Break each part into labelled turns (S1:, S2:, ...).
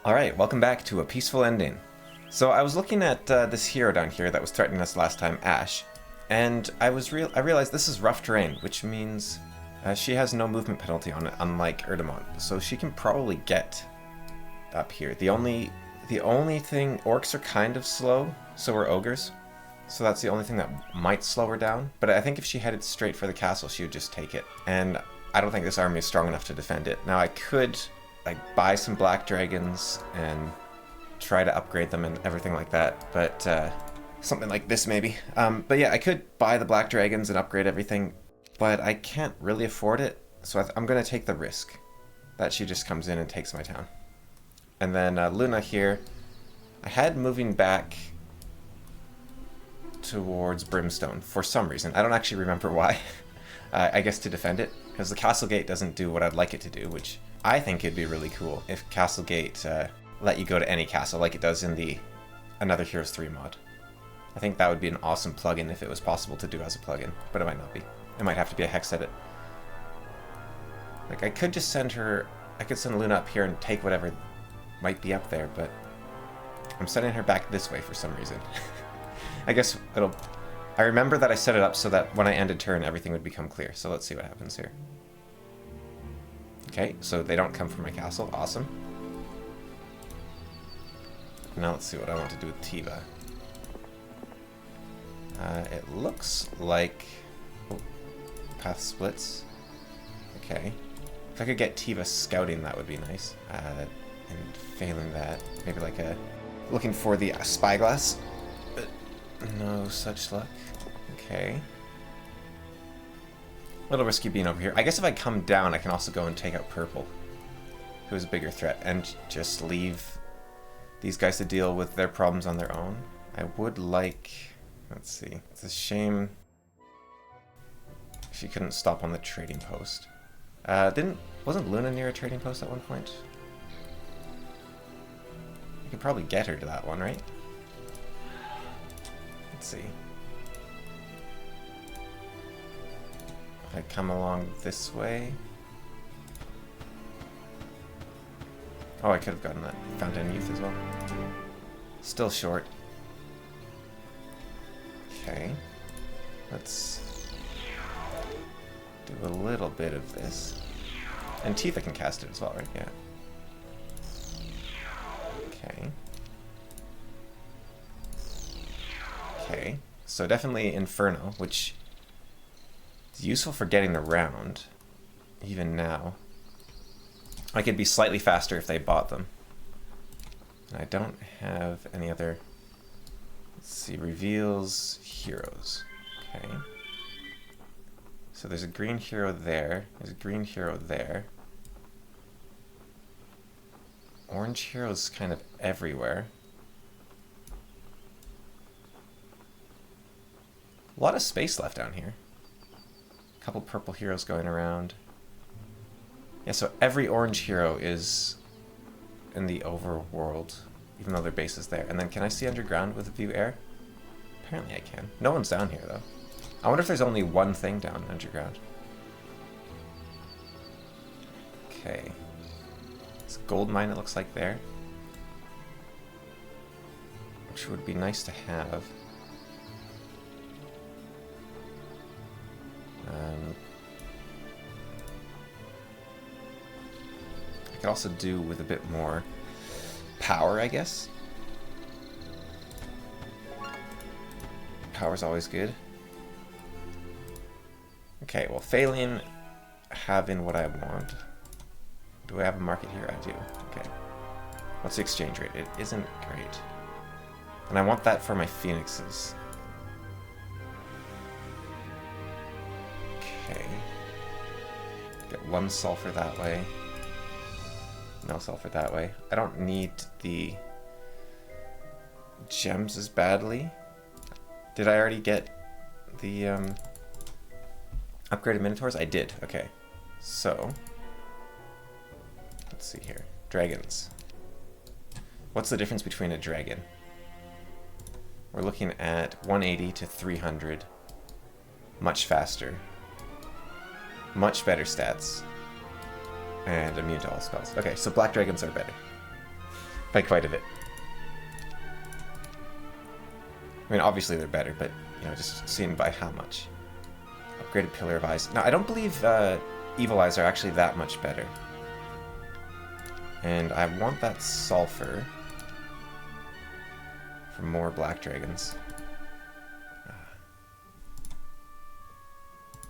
S1: Alright, welcome back to A Peaceful Ending. So I was looking at this hero down here that was threatening us last time, Ash, and I realized this is rough terrain, which means she has no movement penalty on it, unlike Erdemont. So she can probably get up here. The only thing, orcs are kind of slow, so are ogres. So that's the only thing that might slow her down. But I think if she headed straight for the castle, she would just take it. And I don't think this army is strong enough to defend it. Now I could buy some black dragons and try to upgrade them and everything like that, but something like this maybe. But yeah, I could buy the black dragons and upgrade everything, but I can't really afford it, so I'm going to take the risk that she just comes in and takes my town. And then Luna here, I had moving back towards Brimstone for some reason. I don't actually remember why. I guess to defend it, because the castle gate doesn't do what I'd like it to do, which I think it'd be really cool if Castlegate let you go to any castle like it does in the Another Heroes 3 mod. I think that would be an awesome plugin if it was possible to do as a plugin, but it might not be. It might have to be a hex edit. Like, I could just send her, I could send Luna up here and take whatever might be up there, but I'm sending her back this way for some reason. I guess I remember that I set it up so that when I ended turn, everything would become clear, so let's see what happens here. Okay, so they don't come from my castle. Awesome. Now let's see what I want to do with Tiva. It looks like... Oh, path splits. Okay. If I could get Tiva scouting, that would be nice. And failing that, maybe like looking for the spyglass. No such luck. Okay. A little risky being over here. I guess if I come down, I can also go and take out Purple, who is a bigger threat, and just leave these guys to deal with their problems on their own. I would like... Let's see. It's a shame she couldn't stop on the trading post. Wasn't Luna near a trading post at one point? You could probably get her to that one, right? Let's see. I come along this way. Oh, I could have gotten that Fountain Youth as well. Still short. Okay. Let's do a little bit of this. And Tifa can cast it as well, right? Yeah. Okay. Okay. So definitely Inferno, which... it's useful for getting around, even now. I could be slightly faster if they bought them. And I don't have any other... Let's see, reveals heroes. Okay. So there's a green hero there. There's a green hero there. Orange heroes kind of everywhere. A lot of space left down here. Couple purple heroes going around. Yeah, so every orange hero is in the overworld, even though their base is there. And then can I see underground with view air? Apparently I can. No one's down here, though. I wonder if there's only one thing down underground. Okay. It's a gold mine, it looks like there. Which would be nice to have. I could also do with a bit more power, I guess. Power's always good. Okay, well, failing having what I want. Do I have a market here? I do. Okay. What's the exchange rate? It isn't great. And I want that for my phoenixes. Okay. Get one sulfur that way. No sulfur that way. I don't need the gems as badly. Did I already get the upgraded minotaurs? I did. Okay. So, let's see here. Dragons. What's the difference between a dragon? We're looking at 180 to 300. Much faster. Much better stats. And immune to all spells. Okay, so black dragons are better. By quite a bit. I mean, obviously they're better, but, you know, just seeing by how much. Upgraded Pillar of Eyes. Now, I don't believe Evil Eyes are actually that much better. And I want that Sulfur for more Black Dragons.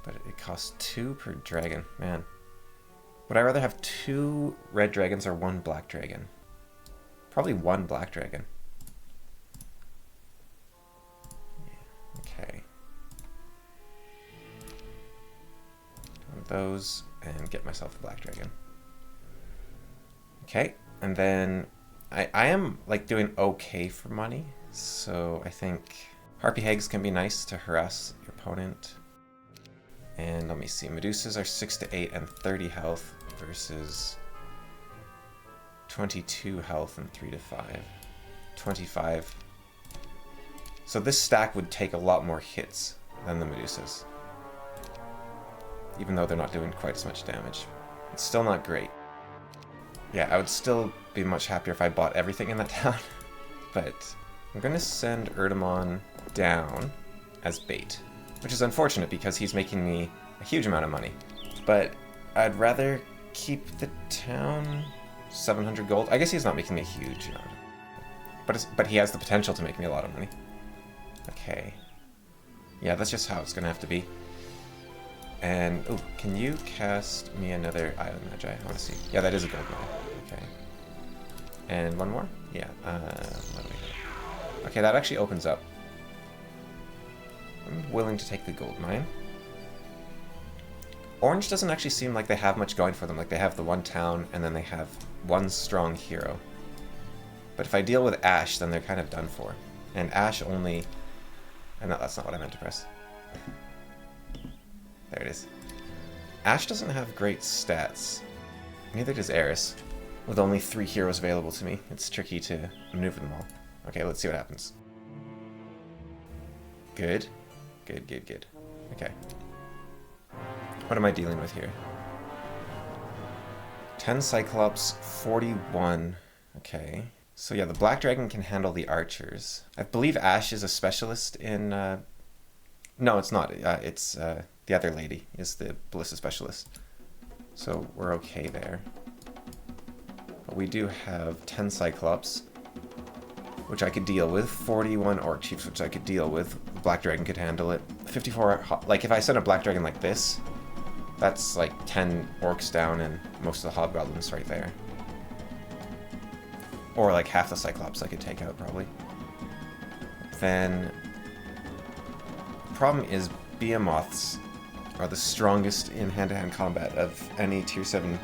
S1: But it costs 2 per dragon. Man. Would I rather have 2 red dragons or 1 black dragon? Probably 1 black dragon. Yeah, okay. One of those and get myself a black dragon. Okay, and then I am like doing okay for money, so I think Harpy Hags can be nice to harass your opponent. And let me see, Medusas are 6 to 8 and 30 health versus 22 health and 3 to 5. 25. So this stack would take a lot more hits than the Medusas. Even though they're not doing quite as much damage. It's still not great. Yeah, I would still be much happier if I bought everything in that town. But I'm going to send Erdemon down as bait. Which is unfortunate because he's making me a huge amount of money. But I'd rather keep the town 700 gold. I guess he's not making me a huge amount. But he has the potential to make me a lot of money. Okay. Yeah, that's just how it's going to have to be. And, oh, can you cast me another Island Magi? I want to see. Yeah, that is a gold mine. Okay. And one more? Yeah. What do we have? Okay, that actually opens up. I'm willing to take the gold mine. Orange doesn't actually seem like they have much going for them. Like, they have the one town, and then they have one strong hero. But if I deal with Ash, then they're kind of done for. And Ash only... And no, that's not what I meant to press. There it is. Ash doesn't have great stats. Neither does Eris. With only 3 heroes available to me, it's tricky to maneuver them all. Okay, let's see what happens. Good. Good, good, good. Okay. What am I dealing with here? 10 Cyclops, 41. Okay. So yeah, the Black Dragon can handle the archers. I believe Ash is a specialist in... No, it's not. It's the other lady is the Ballista specialist. So we're okay there. But we do have 10 Cyclops, which I could deal with. 41 Orc Chiefs, which I could deal with. Black Dragon could handle it. 54, like if I send a Black Dragon like this, that's like 10 Orcs down and most of the Hobgoblins right there. Or like half the Cyclops I could take out probably. Then, the problem is Behemoths are the strongest in hand-to-hand combat of any tier 7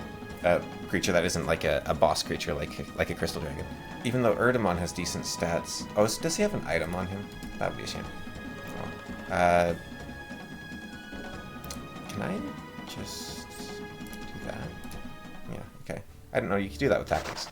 S1: creature that isn't like a boss creature like a Crystal Dragon. Even though Erdemon has decent stats. Oh, does he have an item on him? That would be a shame. Oh. Can I just do that? Yeah, okay. I didn't know you could do that with tactics.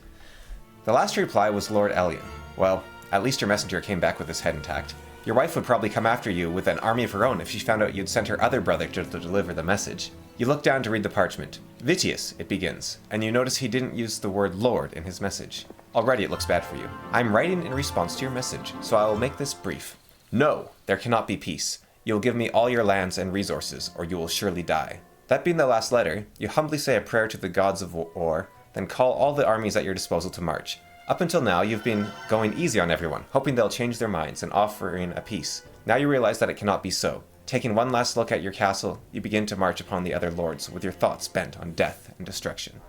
S1: The last reply was Lord Elion. Well, at least your messenger came back with his head intact. Your wife would probably come after you with an army of her own if she found out you'd sent her other brother to deliver the message. You look down to read the parchment. Vitius, it begins, and you notice he didn't use the word Lord in his message. Already it looks bad for you. I'm writing in response to your message, so I will make this brief. No, there cannot be peace. You will give me all your lands and resources, or you will surely die. That being the last letter, you humbly say a prayer to the gods of war, then call all the armies at your disposal to march. Up until now, you've been going easy on everyone, hoping they'll change their minds and offering a peace. Now you realize that it cannot be so. Taking one last look at your castle, you begin to march upon the other lords, with your thoughts bent on death and destruction.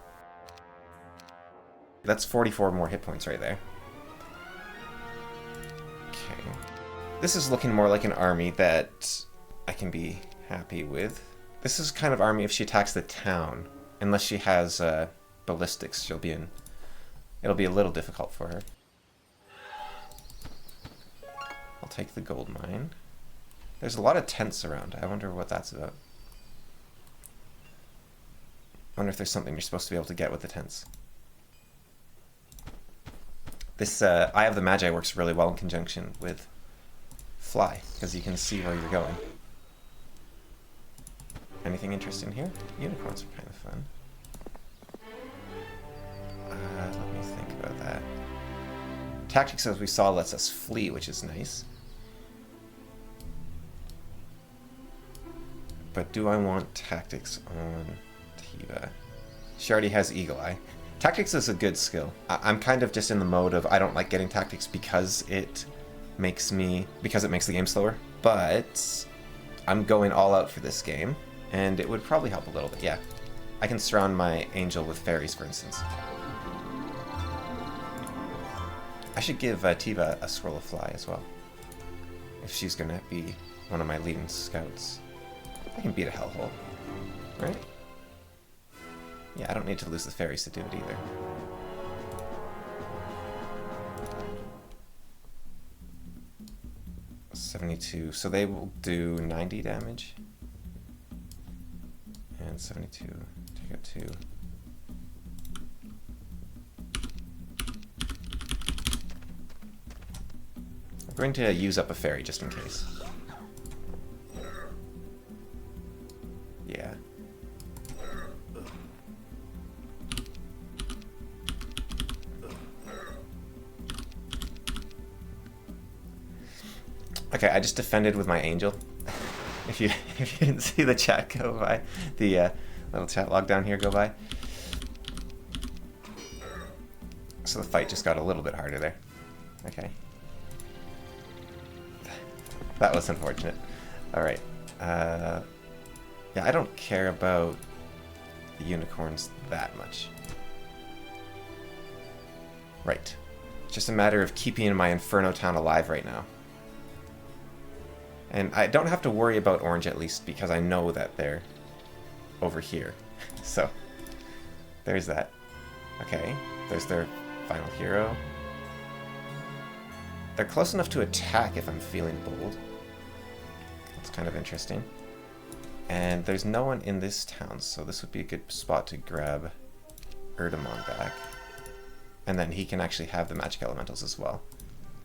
S1: That's 44 more hit points right there. Okay. This is looking more like an army that I can be happy with. This is kind of army if she attacks the town. Unless she has ballistics, she'll be in... It'll be a little difficult for her. I'll take the gold mine. There's a lot of tents around. I wonder what that's about. I wonder if there's something you're supposed to be able to get with the tents. This Eye of the Magi works really well in conjunction with Fly, because you can see where you're going. Anything interesting here? Unicorns are kind of fun. Let me think about that. Tactics, as we saw, lets us flee, which is nice. But do I want tactics on Tiva? She already has Eagle Eye. Tactics is a good skill. I'm kind of just in the mode of I don't like getting tactics because it makes the game slower. But I'm going all out for this game, and it would probably help a little bit. Yeah, I can surround my angel with fairies, for instance. I should give Tiva a Swirl of Fly as well, if she's gonna be one of my leading scouts. I can beat a Hellhole, right? Yeah, I don't need to lose the fairies to do it either. $72, so they will do 90 damage. And 72, take out 2. I'm going to use up a fairy just in case. Yeah. Okay, I just defended with my angel. if you didn't see the chat go by, the little chat log down here go by. So the fight just got a little bit harder there. Okay. That was unfortunate. Alright. Yeah, I don't care about the unicorns that much. Right. It's just a matter of keeping my Inferno town alive right now. And I don't have to worry about orange, at least, because I know that they're over here. So, there's that. Okay, there's their final hero. They're close enough to attack if I'm feeling bold. That's kind of interesting. And there's no one in this town, so this would be a good spot to grab Erdemon back. And then he can actually have the magic elementals as well.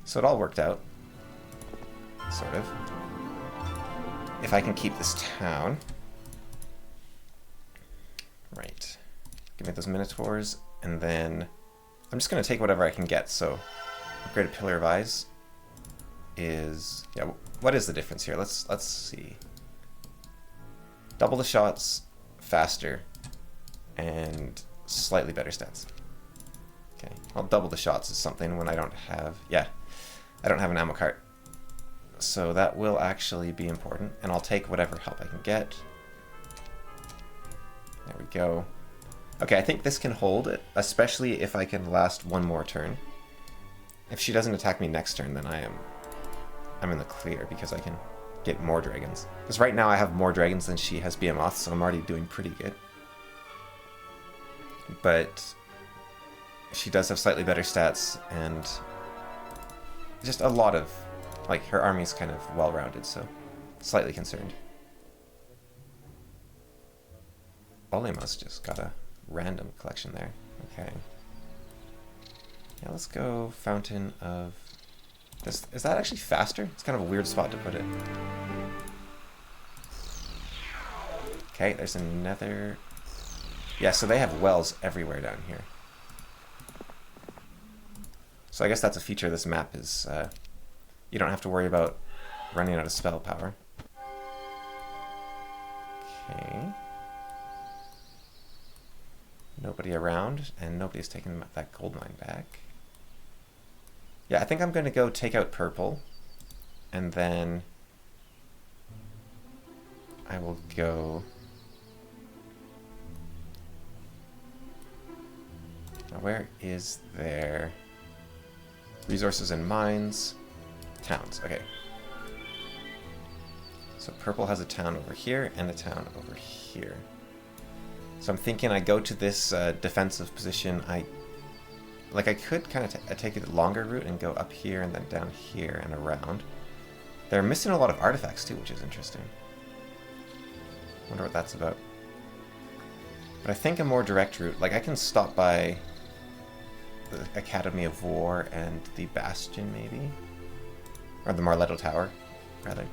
S1: So it all worked out. Sort of. If I can keep this town. Right. Give me those Minotaurs, and then I'm just going to take whatever I can get. So, Upgraded Pillar of Eyes is... Yeah, what is the difference here? Let's see. Double the shots, faster, and slightly better stats. Okay, well, double the shots is something when I don't have... Yeah, I don't have an ammo cart. So that will actually be important, and I'll take whatever help I can get. There we go. Okay, I think this can hold it, especially if I can last one more turn. If she doesn't attack me next turn, then I'm in the clear because I can get more dragons. Because right now I have more dragons than she has Behemoths, so I'm already doing pretty good. But she does have slightly better stats, and just a lot of... Like, her army's kind of well-rounded, so slightly concerned. Olemus just got a random collection there. Okay. Yeah, let's go Fountain of... Is that actually faster? It's kind of a weird spot to put it. Okay, there's another... Yeah, so they have wells everywhere down here. So I guess that's a feature of this map is... you don't have to worry about running out of spell power. Okay. Nobody around, and nobody's taking that gold mine back. Yeah, I think I'm going to go take out purple, and then I will go... Now where is there... Resources and mines... Towns, okay. So purple has a town over here and a town over here. So I'm thinking I go to this defensive position. I could kind of take a longer route and go up here and then down here and around. They're missing a lot of artifacts too, which is interesting. Wonder what that's about. But I think a more direct route, like I can stop by the Academy of War and the Bastion maybe? Or the Marletto Tower, rather.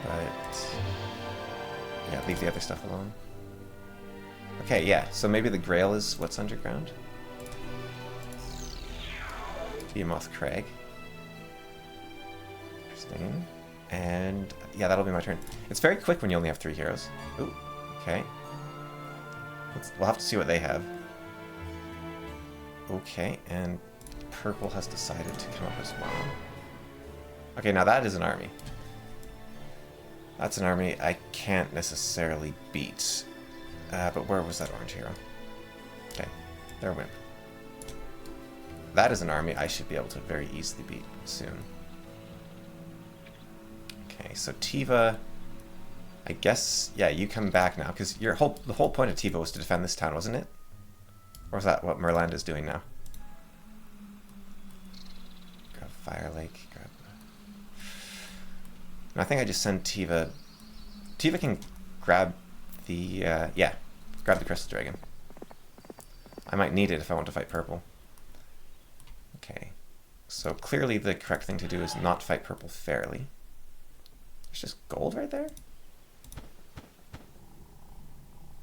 S1: But... yeah, leave the other stuff alone. Okay, yeah, so maybe the Grail is what's underground? Behemoth Crag. Interesting. And yeah, that'll be my turn. It's very quick when you only have 3 heroes. Ooh, okay. We'll have to see what they have. Okay, and purple has decided to come up as well. Okay, now that is an army. That's an army I can't necessarily beat. But where was that orange hero? Okay, they're a wimp. That is an army I should be able to very easily beat soon. Okay, so Tiva, I guess, yeah, you come back now, because the whole point of Tiva was to defend this town, wasn't it? Or is that what Merland is doing now? Grab Fire Lake, grab... No, I think I just send Tiva... Tiva can grab the, yeah, grab the Crystal Dragon. I might need it if I want to fight purple. Okay, so clearly the correct thing to do is not fight purple fairly. There's just gold right there?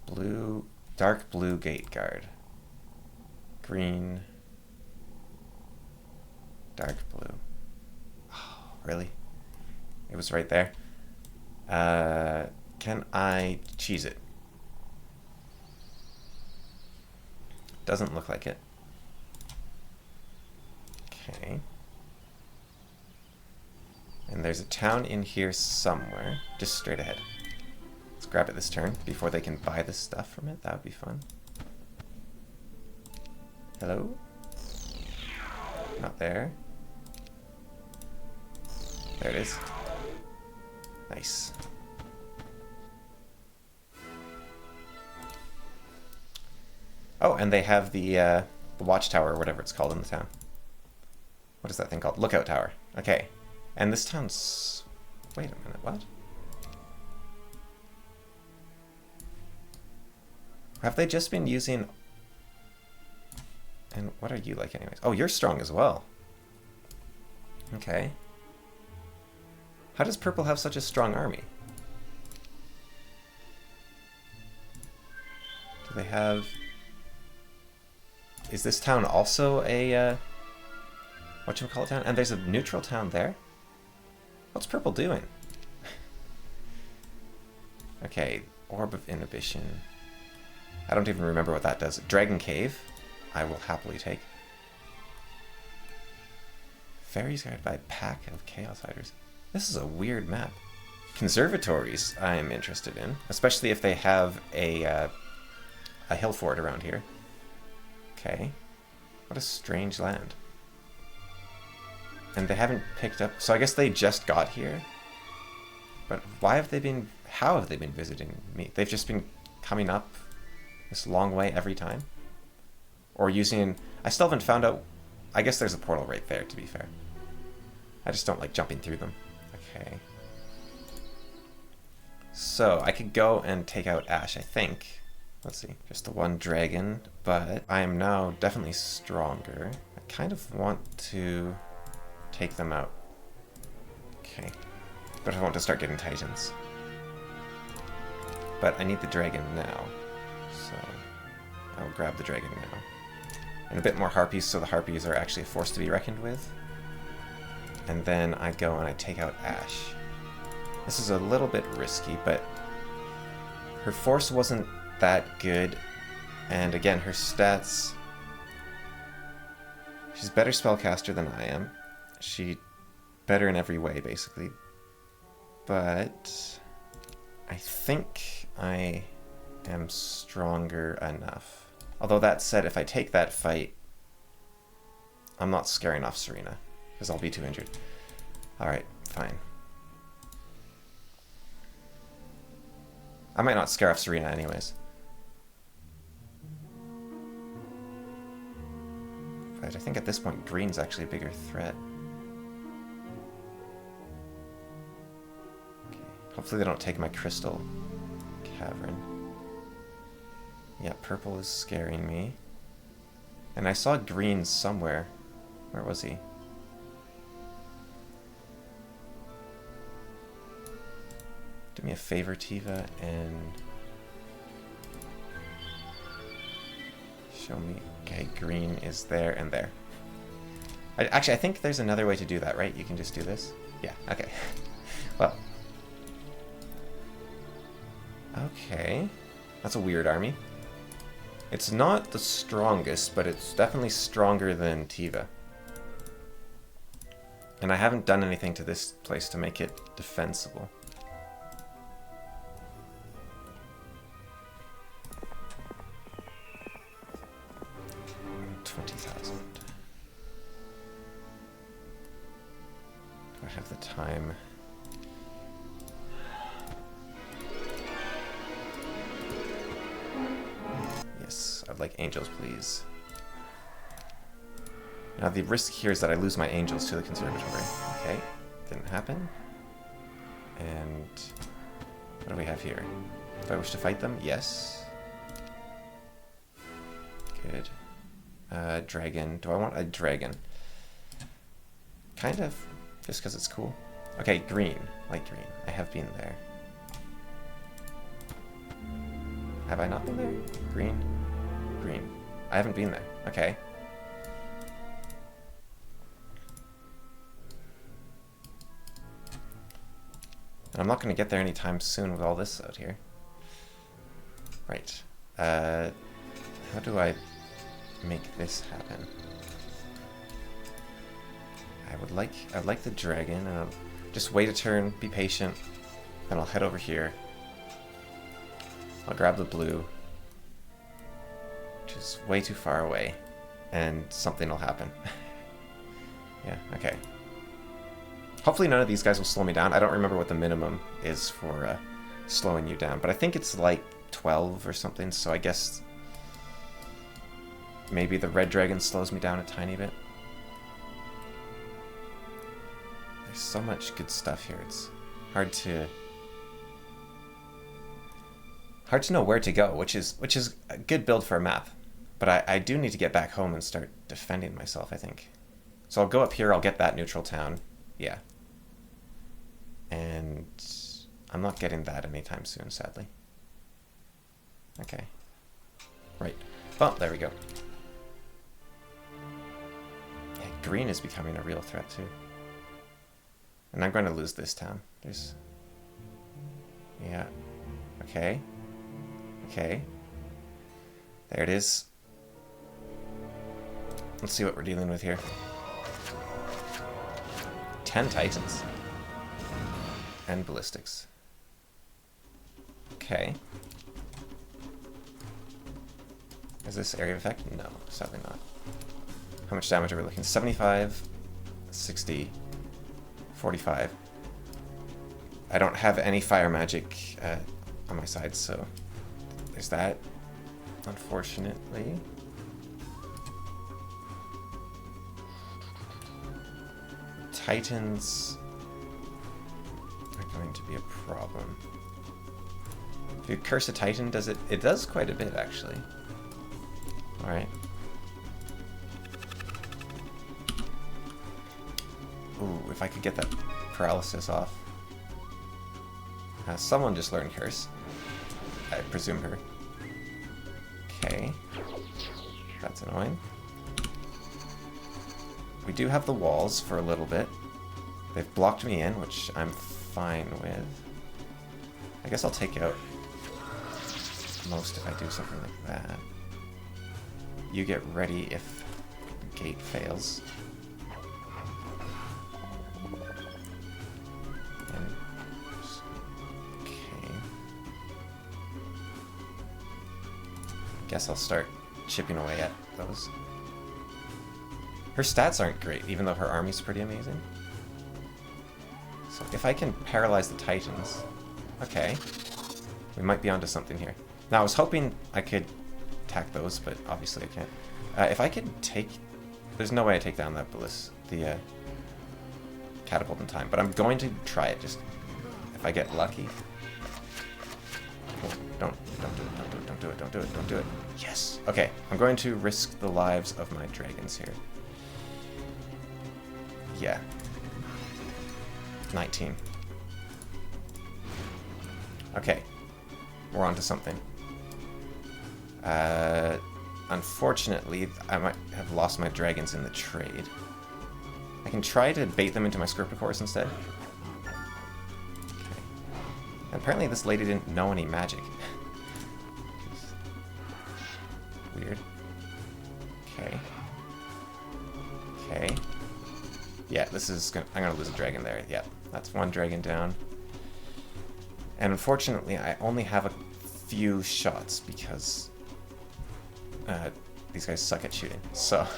S1: Blue, dark blue gate guard. Green, dark blue. Oh, really? It was right there. Can I cheese it? Doesn't look like it. Okay. And there's a town in here somewhere, just straight ahead. Let's grab it this turn before they can buy the stuff from it. That would be fun. Hello? Not there. There it is. Nice. Oh, and they have the watchtower or whatever it's called in the town. What is that thing called? Lookout Tower. Okay. And this town's... Wait a minute, what? Have they just been using... And what are you like anyways? Oh, you're strong as well. Okay. How does purple have such a strong army? Do they have... Is this town also a... whatchamacallit town? And there's a neutral town there? What's purple doing? Okay, Orb of Inhibition. I don't even remember what that does. Dragon Cave, I will happily take. Fairies guarded by a pack of Chaos Hiders. This is a weird map. Conservatories I am interested in, especially if they have a hill fort around here. Okay, what a strange land. And they haven't picked up... So I guess they just got here. But why have they been... How have they been visiting me? They've just been coming up this long way every time? Or using... I still haven't found out... I guess there's a portal right there, to be fair. I just don't like jumping through them. Okay. So, I could go and take out Ash, I think. Let's see. Just the one dragon. But I am now definitely stronger. I kind of want to... take them out. Okay. But I want to start getting Titans. But I need the dragon now. So I will grab the dragon now. And a bit more harpies, so the harpies are actually a force to be reckoned with. And then I go and I take out Ash. This is a little bit risky, but her force wasn't that good. And again, her stats... She's a better spellcaster than I am. She better in every way, basically. But I think I am stronger enough. Although that said, if I take that fight, I'm not scaring off Serena, because I'll be too injured. Alright, fine. I might not scare off Serena anyways. But I think at this point, green's actually a bigger threat. Hopefully they don't take my crystal cavern. Yeah, purple is scaring me. And I saw green somewhere. Where was he? Do me a favor, Tiva, and show me. Okay, green is there and there. Actually, I think there's another way to do that, right? You can just do this? Yeah, okay. Well. Okay. That's a weird army. It's not the strongest, but it's definitely stronger than Tiva. And I haven't done anything to this place to make it defensible. $20,000. Do I have the time? Yes, I'd like angels, please. Now the risk here is that I lose my angels to the conservatory. Okay, didn't happen. And what do we have here? Do I wish to fight them? Yes. Good. Dragon. Do I want a dragon? Kind of, just because it's cool. Okay, green. Light green. I have been there. Have I not been there? Green? Green. I haven't been there. Okay. I'm not going to get there anytime soon with all this out here. Right. How do I make this happen? I'd like the dragon, and I'll just wait a turn, be patient, then I'll head over here. I'll grab the blue, which is way too far away, and something will happen. Yeah, okay. Hopefully none of these guys will slow me down. I don't remember what the minimum is for slowing you down, but I think it's like 12 or something, so I guess maybe the red dragon slows me down a tiny bit. There's so much good stuff here. It's hard to know where to go, which is a good build for a map. But I do need to get back home and start defending myself, I think. So I'll go up here, I'll get that neutral town. Yeah. And I'm not getting that anytime soon, sadly. Okay. Right. Well, there we go. Yeah, green is becoming a real threat, too. And I'm going to lose this town. There's... Yeah. Okay. Okay. There it is. Let's see what we're dealing with here. 10 titans. And ballistics. Okay. Is this area of effect? No, sadly not. How much damage are we looking? 75, 60, 45. I don't have any fire magic on my side, so there's that, unfortunately. Titans are going to be a problem. If you curse a Titan, does it? It does quite a bit, actually. Alright. Ooh, if I could get that paralysis off. Someone just learned curse. I presume her. Okay. That's annoying. We do have the walls for a little bit. They've blocked me in, which I'm fine with. I guess I'll take out most if I do something like that. You get ready if the gate fails. And okay. Guess I'll start chipping away at those. Her stats aren't great, even though her army's pretty amazing. So if I can paralyze the Titans... Okay. We might be onto something here. Now, I was hoping I could attack those, but obviously I can't. If I could take... There's no way I take down that the catapult in time, but I'm going to try it, just if I get lucky. Oh, don't do it. Yes! Okay, I'm going to risk the lives of my dragons here. Yeah. 19. Okay. We're on to something. Unfortunately, I might have lost my dragons in the trade. I can try to bait them into my scripted cores instead. Okay. And apparently this lady didn't know any magic. Weird. Okay. Okay. Yeah, this is gonna... I'm gonna lose a dragon there. Yeah, that's one dragon down. And unfortunately, I only have a few shots because these guys suck at shooting. So, I'm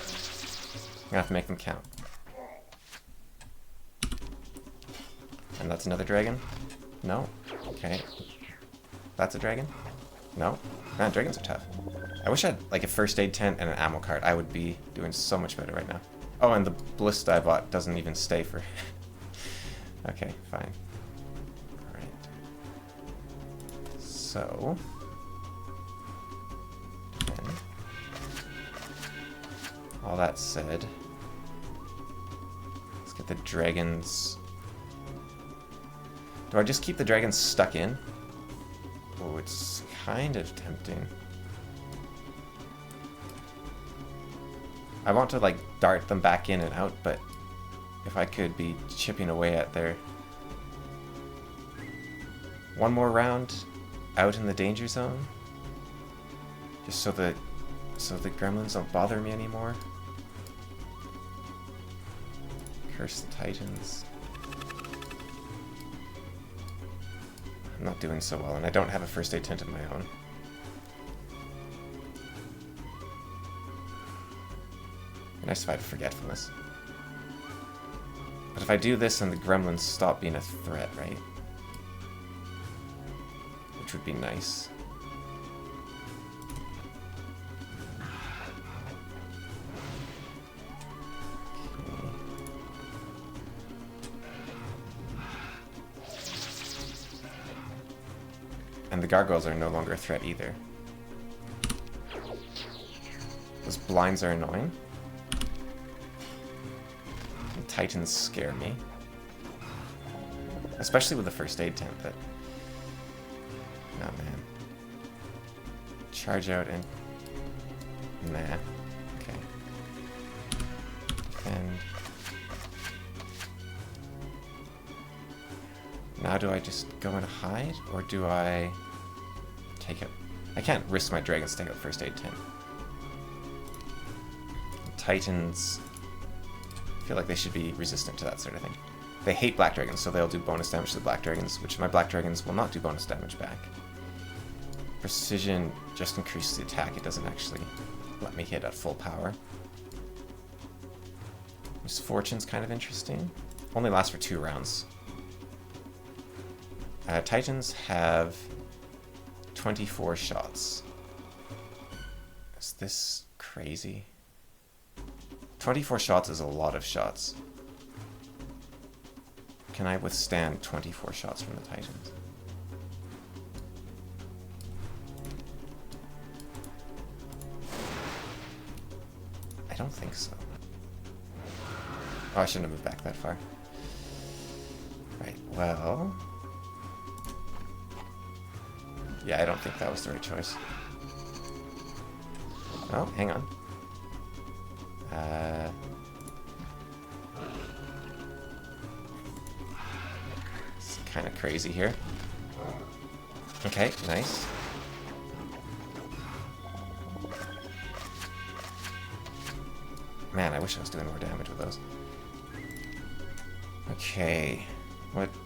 S1: gonna have to make them count. And that's another dragon? No? Okay. That's a dragon? No? Man, dragons are tough. I wish I had like a first aid tent and an ammo cart. I would be doing so much better right now. Oh, and the ballista I bought doesn't even stay for... Okay, fine. Alright. So... Then, all that said... Let's get the dragons... Do I just keep the dragons stuck in? Oh, it's kind of tempting. I want to, like, dart them back in and out, but if I could be chipping away at their... One more round out in the danger zone? Just so the gremlins don't bother me anymore. Curse the Titans. I'm not doing so well, and I don't have a first aid tent of my own. Be nice if I had forgetfulness. But if I do this, then the gremlins stop being a threat, right? Which would be nice. And the gargoyles are no longer a threat either. Those blinds are annoying. The Titans scare me. Especially with the first aid tent that... Oh man. Charge out and... Nah. Okay. And... Now do I just go and hide, or do I take it? I can't risk my dragons to take out first aid tent. Titans feel like they should be resistant to that sort of thing. They hate black dragons, so they'll do bonus damage to the black dragons, which my black dragons will not do bonus damage back. Precision just increases the attack, it doesn't actually let me hit at full power. Misfortune's kind of interesting. Only lasts for 2 rounds. Titans have 24 shots. Is this crazy? 24 shots is a lot of shots. Can I withstand 24 shots from the Titans? I don't think so. Oh, I shouldn't have moved back that far. Right, well... Yeah, I don't think that was the right choice. Oh, hang on. It's kind of crazy here. Okay, nice. Man, I wish I was doing more damage with those. Okay,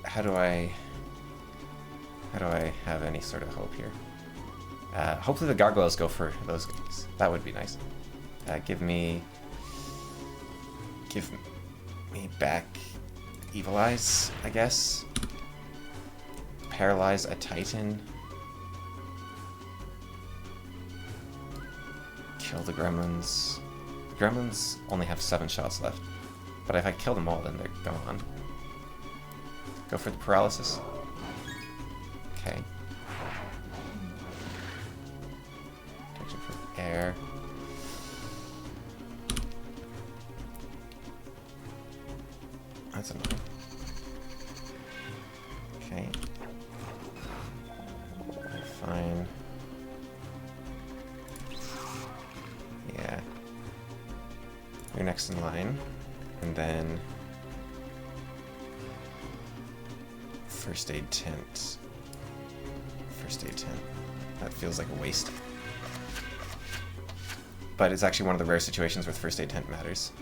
S1: how do I have any sort of hope here? Hopefully the gargoyles go for those guys. That would be nice. Give me back Evil Eyes, I guess. Paralyze a Titan. Kill the gremlins. The gremlins only have 7 shots left. But if I kill them all, then they're gone. Go for the paralysis. Okay. Protection from air. That's annoying. Okay. Fine. Yeah. You're next in line. And then first aid tent. First aid tent. That feels like a waste. But it's actually one of the rare situations where the first aid tent matters.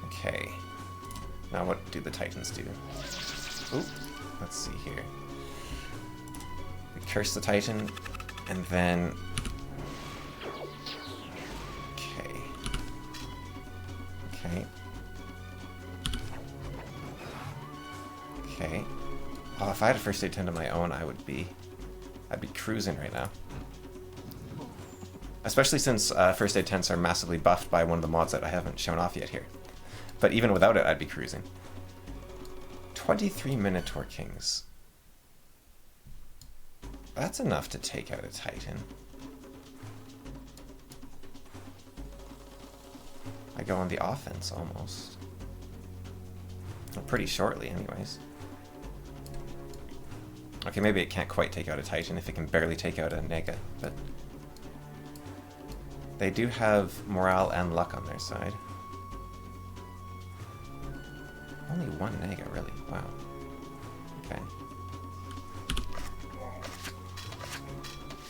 S1: Okay. Now what do the Titans do? Ooh, let's see here. We curse the Titan, and then... Okay. Okay. Okay. Oh, if I had a first aid tent of my own, I'd be cruising right now. Especially since first aid tents are massively buffed by one of the mods that I haven't shown off yet here. But even without it, I'd be cruising. 23 Minotaur Kings. That's enough to take out a Titan. I go on the offense almost. Well, pretty shortly anyways. Okay, maybe it can't quite take out a Titan if it can barely take out a Nega, but... They do have morale and luck on their side. Only one Nega, really. Wow. Okay.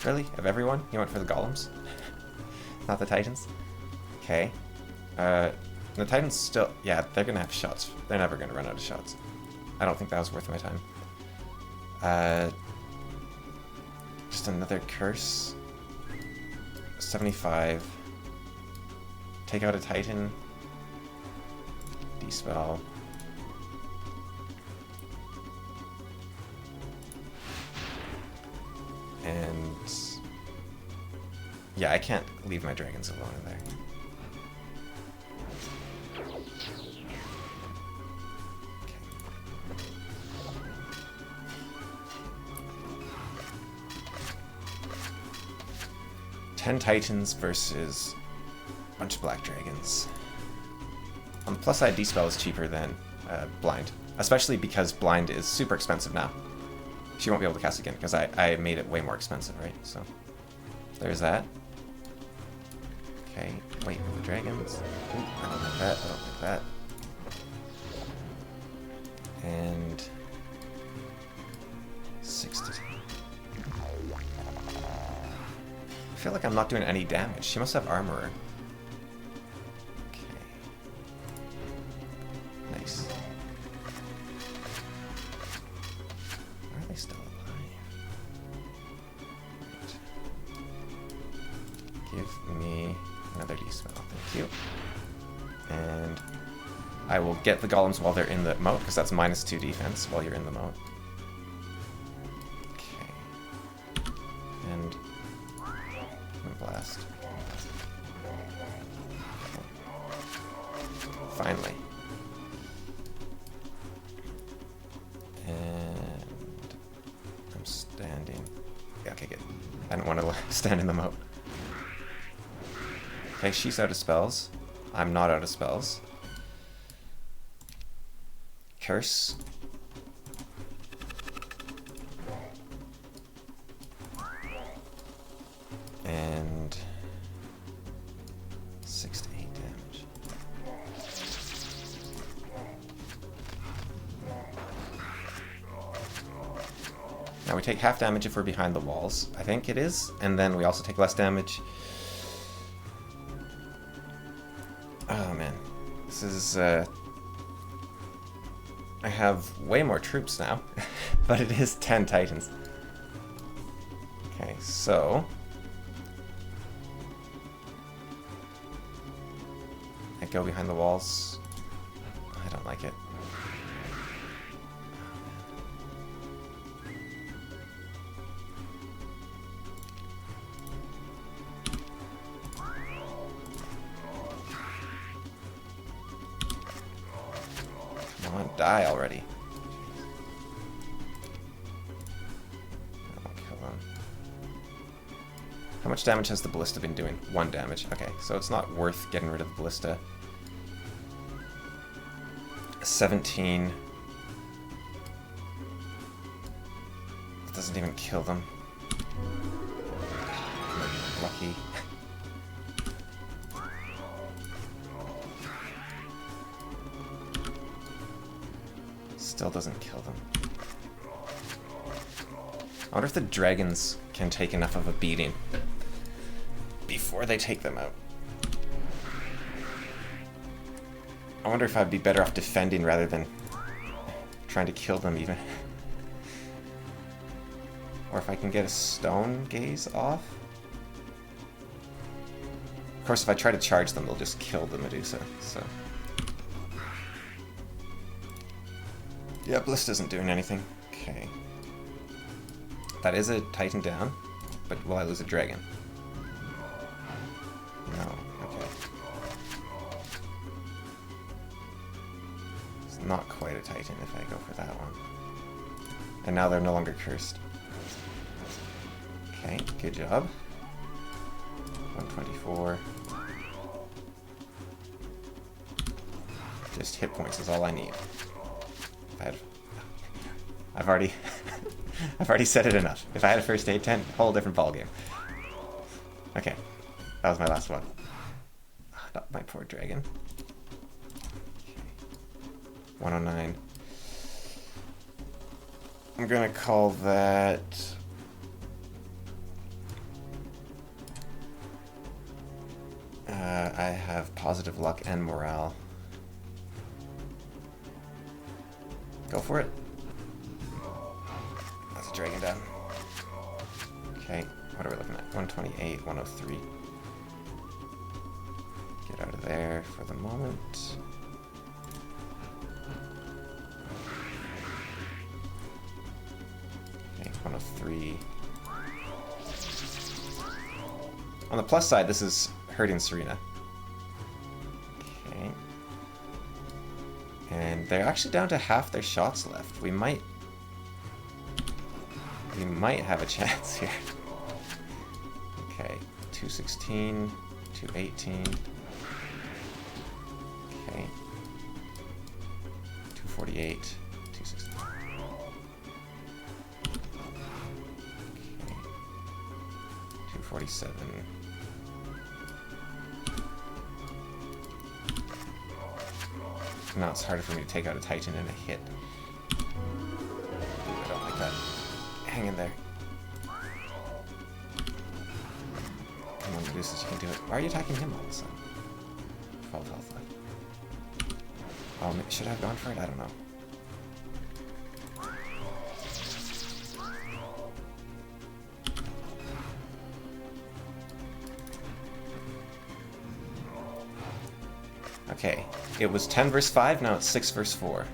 S1: Really? Of everyone? You went for the golems? Not the Titans? Okay. The Titans still... Yeah, they're gonna have shots. They're never gonna run out of shots. I don't think that was worth my time. Just another curse. 75. Take out a Titan. Dispel. And... Yeah, I can't leave my dragons alone in there. Okay. 10 Titans versus a bunch of black dragons. On the plus side, Dispel is cheaper than Blind. Especially because Blind is super expensive now. She won't be able to cast again, because I made it way more expensive, right? So, there's that. Okay, wait, the dragons. Ooh, I don't like that, I don't like that. And... 60. I feel like I'm not doing any damage. She must have Armorer. Okay. Nice. Why are they still alive? Right. Give me another D-spell. Thank you. And I will get the golems while they're in the moat, because that's -2 defense while you're in the moat. Okay. And blast. Finally. And I'm standing. Yeah, okay, good. I didn't want to stand in the moat. Okay, she's out of spells. I'm not out of spells. Curse. And 6 to 8 damage. Now we take half damage if we're behind the walls, I think it is, and then we also take less damage. Oh man, this is I have way more troops now, but it is 10 Titans. Okay, so I go behind the walls. I don't like it. Come on, die already. How much damage has the ballista been doing? 1 damage. Okay, so it's not worth getting rid of the ballista. 17. That doesn't even kill them. Lucky. Still doesn't kill them. I wonder if the dragons can take enough of a beating before they take them out. I wonder if I'd be better off defending rather than trying to kill them even. Or if I can get a stone gaze off. Of course, if I try to charge them, they'll just kill the Medusa, so... Yeah, Bliss isn't doing anything. Okay. That is a Titan down, but will I lose a dragon? No, okay. It's not quite a Titan if I go for that one. And now they're no longer cursed. Okay, good job. 124. Just hit points is all I need. I've already I've already said it enough. If I had a first aid tent, whole different ballgame. Okay, that was my last one. Not my poor dragon. Okay. 109. I'm gonna call that... I have positive luck and morale. Go for it. That's a dragon down. Okay, what are we looking at? 128, 103. Get out of there for the moment. Okay, 103. On the plus side, this is hurting Serena. Okay. And they're actually down to half their shots left. We might have a chance here. Okay, 216, 218. Okay. 248, 216. Okay. 247. Now it's harder for me to take out a Titan in a hit. Ooh, I don't like that. Hang in there. Come on, Medusas, you can do it. Why are you attacking him all of a sudden? 12 health left. Oh, should I have gone for it? I don't know. Okay, it was 10 versus 5, now it's 6 versus 4.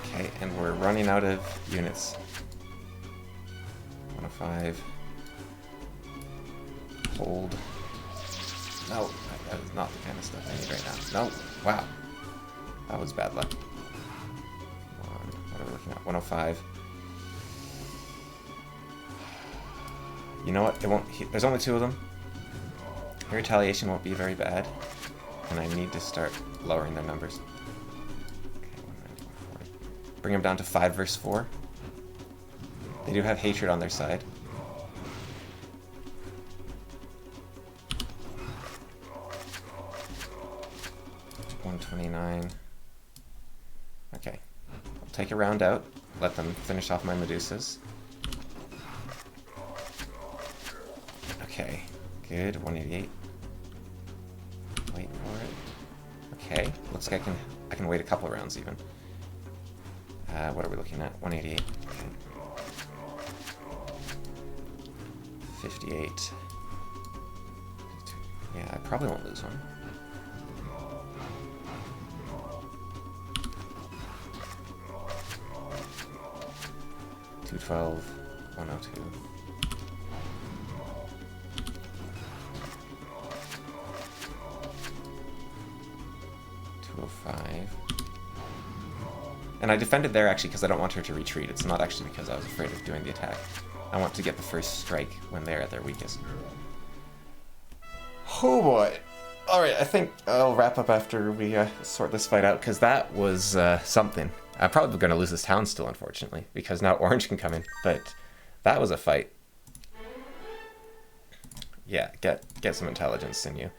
S1: Okay, and we're running out of units. 105. Hold. No, that is not the kind of stuff I need right now. No, wow. That was bad luck. Come on, what are we looking at? 105. You know what? It won't. There's only 2 of them. Your retaliation won't be very bad, and I need to start lowering their numbers. Okay, 190, 140. Bring them down to 5 versus 4. They do have hatred on their side. $129. Okay, I'll take a round out. Let them finish off my Medusas. Okay, good. 188. Wait for it. Okay, looks like I can wait a couple rounds even. What are we looking at? 188. Okay. 58. Yeah, I probably won't lose one. $212, 102. 205. And I defended there actually because I don't want her to retreat. It's not actually because I was afraid of doing the attack. I want to get the first strike when they're at their weakest. Oh boy. Alright, I think I'll wrap up after we sort this fight out, because that was something. I'm probably going to lose this town still, unfortunately, because now Orange can come in. But that was a fight. Yeah, get some intelligence in you.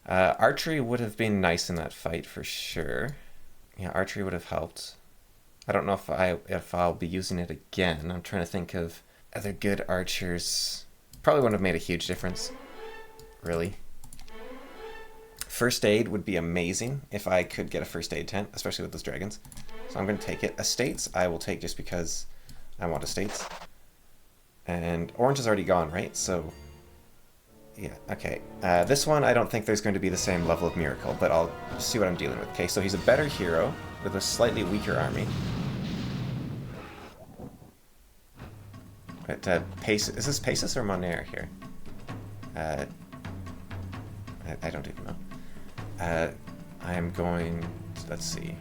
S1: Archery would have been nice in that fight for sure. Yeah, archery would have helped. I don't know if I'll be using it again. I'm trying to think of other good archers. Probably wouldn't have made a huge difference, really. First aid would be amazing if I could get a first aid tent, especially with those dragons. So I'm going to take it. Estates I will take just because I want estates. And orange is already gone, right? So, yeah, okay. This one, I don't think there's going to be the same level of miracle, but I'll see what I'm dealing with. Okay, so he's a better hero with a slightly weaker army. But Pace, is this Paces or Monaire here? I don't even know. I am going to, let's see.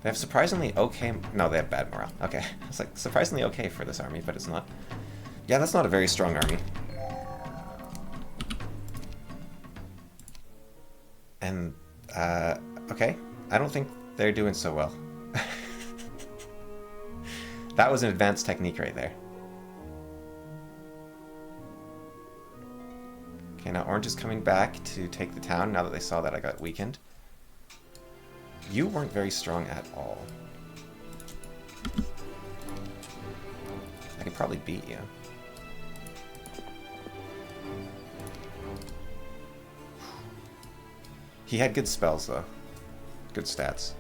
S1: They have surprisingly okay... No, they have bad morale. Okay. It's like surprisingly okay for this army, but it's not. Yeah, that's not a very strong army. And, okay. I don't think they're doing so well. That was an advanced technique right there. Okay, now orange is coming back to take the town now that they saw that I got weakened. You weren't very strong at all. I could probably beat you. He had good spells, though. Good stats.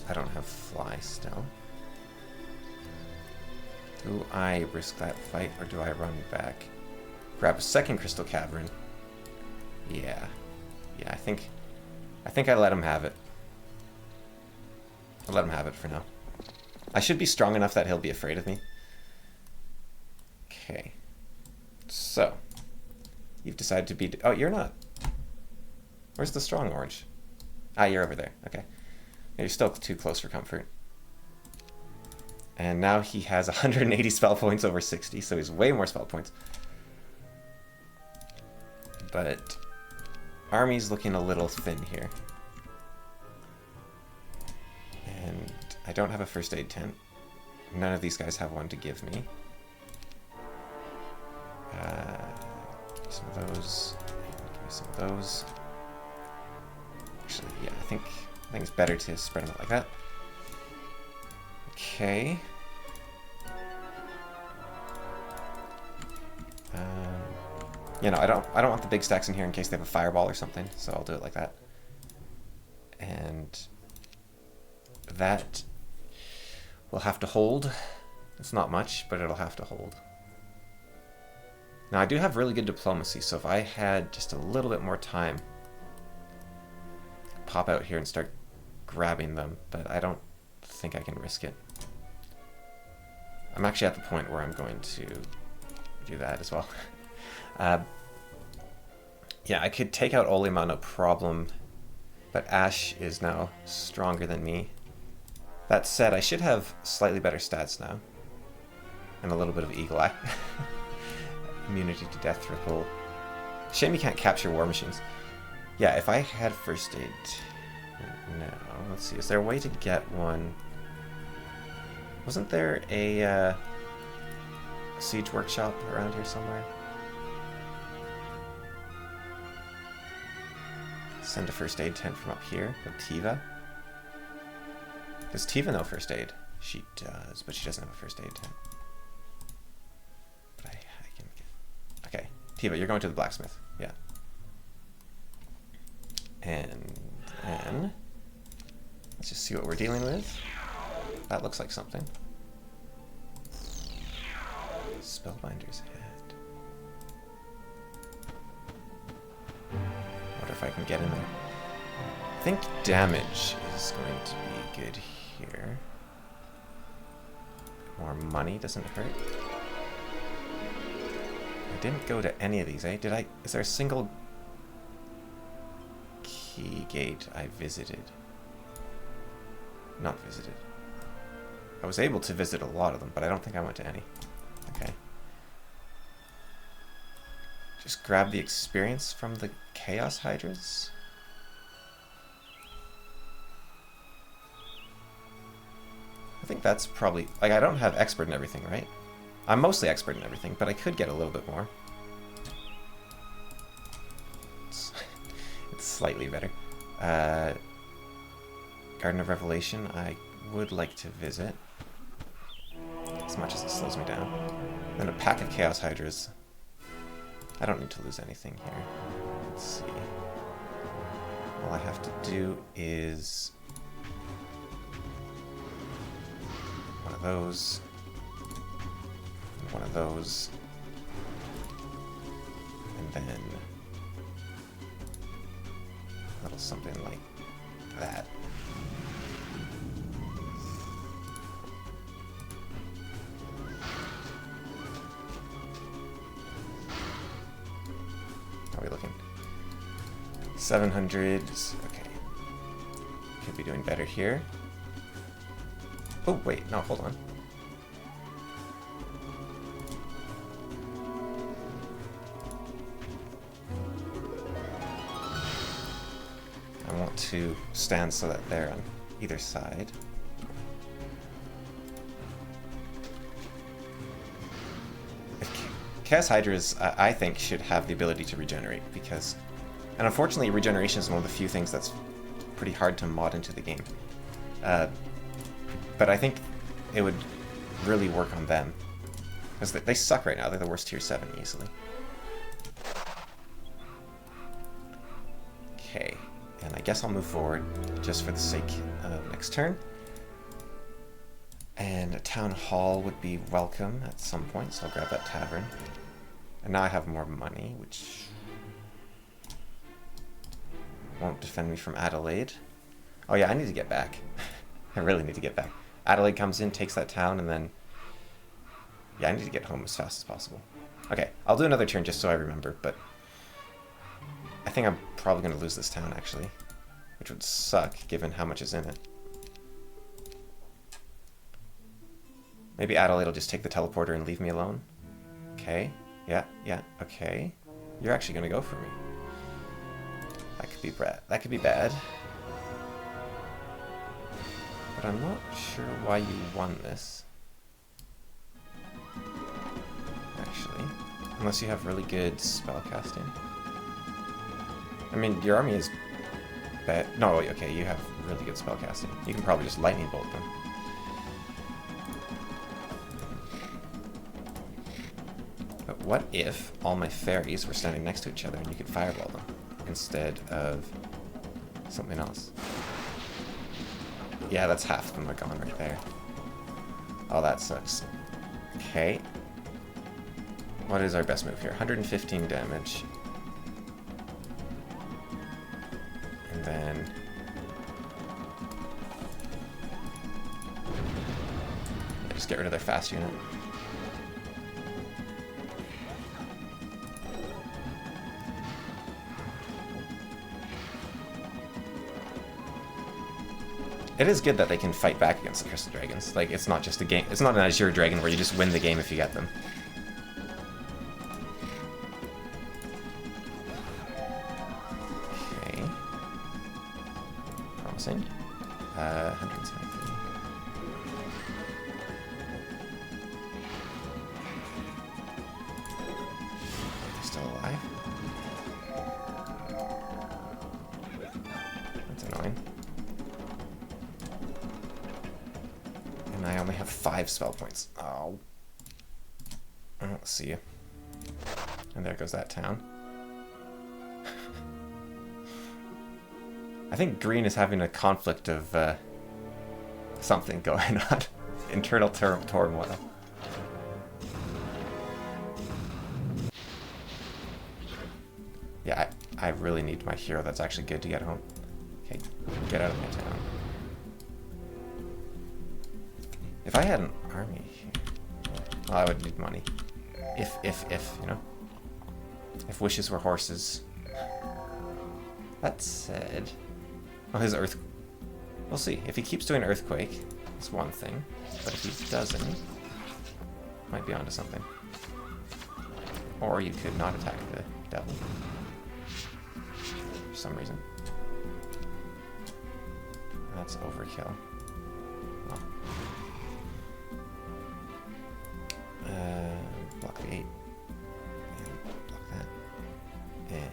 S1: I don't have fly still. Do I risk that fight, or do I run back? Grab a second crystal cavern. Yeah. Yeah, I think I let him have it. I'll let him have it for now. I should be strong enough that he'll be afraid of me. Okay. So. You've decided to be... Oh, you're not. Where's the strong orange? Ah, you're over there. Okay. You're still too close for comfort. And now he has 180 spell points over 60, so he's way more spell points. But army's looking a little thin here. And I don't have a first aid tent. None of these guys have one to give me. Some of those. Give me some of those. Actually, yeah, I think it's better to spread them out like that. Okay. You know, I don't want the big stacks in here in case they have a fireball or something, so I'll do it like that. And that will have to hold. It's not much, but it'll have to hold. Now, I do have really good diplomacy, so if I had just a little bit more time, I'd pop out here and start grabbing them, but I don't think I can risk it. I'm actually at the point where I'm going to do that as well. Yeah, I could take out Olima, no problem, but Ash is now stronger than me. That said, I should have slightly better stats now, and a little bit of Eagle Eye. Immunity to death triple. Shame you can't capture war machines. Yeah, if I had first aid... No, let's see, is there a way to get one? Wasn't there a siege workshop around here somewhere? Send a first aid tent from up here with Tiva. Does Tiva know first aid? She does, but she doesn't have a first aid tent. But I can get... Okay, Tiva, you're going to the blacksmith. Yeah. And then... let's just see what we're dealing with. That looks like something. Spellbinder's head. Wonder if I can get in there. I think damage is going to be good here. More money doesn't hurt. I didn't go to any of these, eh? Did I? Is there a single key gate I visited? Not visited. I was able to visit a lot of them, but I don't think I went to any. Okay. Just grab the experience from the Chaos Hydras. I think that's probably... like, I don't have expert and everything, right? I'm mostly expert in everything, but I could get a little bit more. It's slightly better. Garden of Revelation, I would like to visit. As much as it slows me down. Then a pack of Chaos Hydras. I don't need to lose anything here. Let's see. All I have to do is one of those, and one of those, and then a little something like that. How are we looking? 700. Okay. Could be doing better here. Oh, wait. No, hold on. I want to stand so that they're on either side. Chaos Hydras, I think, should have the ability to regenerate, because... And unfortunately, regeneration is one of the few things that's pretty hard to mod into the game. But I think it would really work on them. Because they suck right now. They're the worst tier 7 easily. Okay. And I guess I'll move forward just for the sake of next turn. And a town hall would be welcome at some point, so I'll grab that tavern. And now I have more money, which won't defend me from Adelaide. Oh yeah, I need to get back. I really need to get back. Adelaide comes in, takes that town, and then... Yeah, I need to get home as fast as possible. Okay, I'll do another turn just so I remember, but... I think I'm probably going to lose this town, actually. Which would suck, given how much is in it. Maybe Adelaide will just take the teleporter and leave me alone. Okay. Yeah, okay. You're actually going to go for me. That could be bad. That could be bad. But I'm not sure why you won this. Actually. Unless you have really good spellcasting. I mean, your army is bad. No, okay, you have really good spellcasting. You can probably just lightning bolt them. But what if all my fairies were standing next to each other and you could fireball them instead of something else? Yeah, that's half of them are gone right there. Oh, that sucks. Okay. What is our best move here? 115 damage. And then... just get rid of their fast unit. It is good that they can fight back against the Crystal Dragons. Like, it's not just a game. It's not an Azure Dragon where you just win the game if you get them. Okay. Promising. 173. They're still alive. That's annoying. I only have 5 spell points. Oh. Let's see you. And there goes that town. I think green is having a conflict of something going on. Internal turmoil. Yeah, I really need my hero that's actually good to get home. Okay, get out of my town. If I had an army here, well, I would need money. If, you know? If wishes were horses. That said... Oh, his earth... We'll see. If he keeps doing earthquake, it's one thing. But if he doesn't, might be onto something. Or you could not attack the devil. For some reason. That's overkill. Oh. block the 8. And block that. And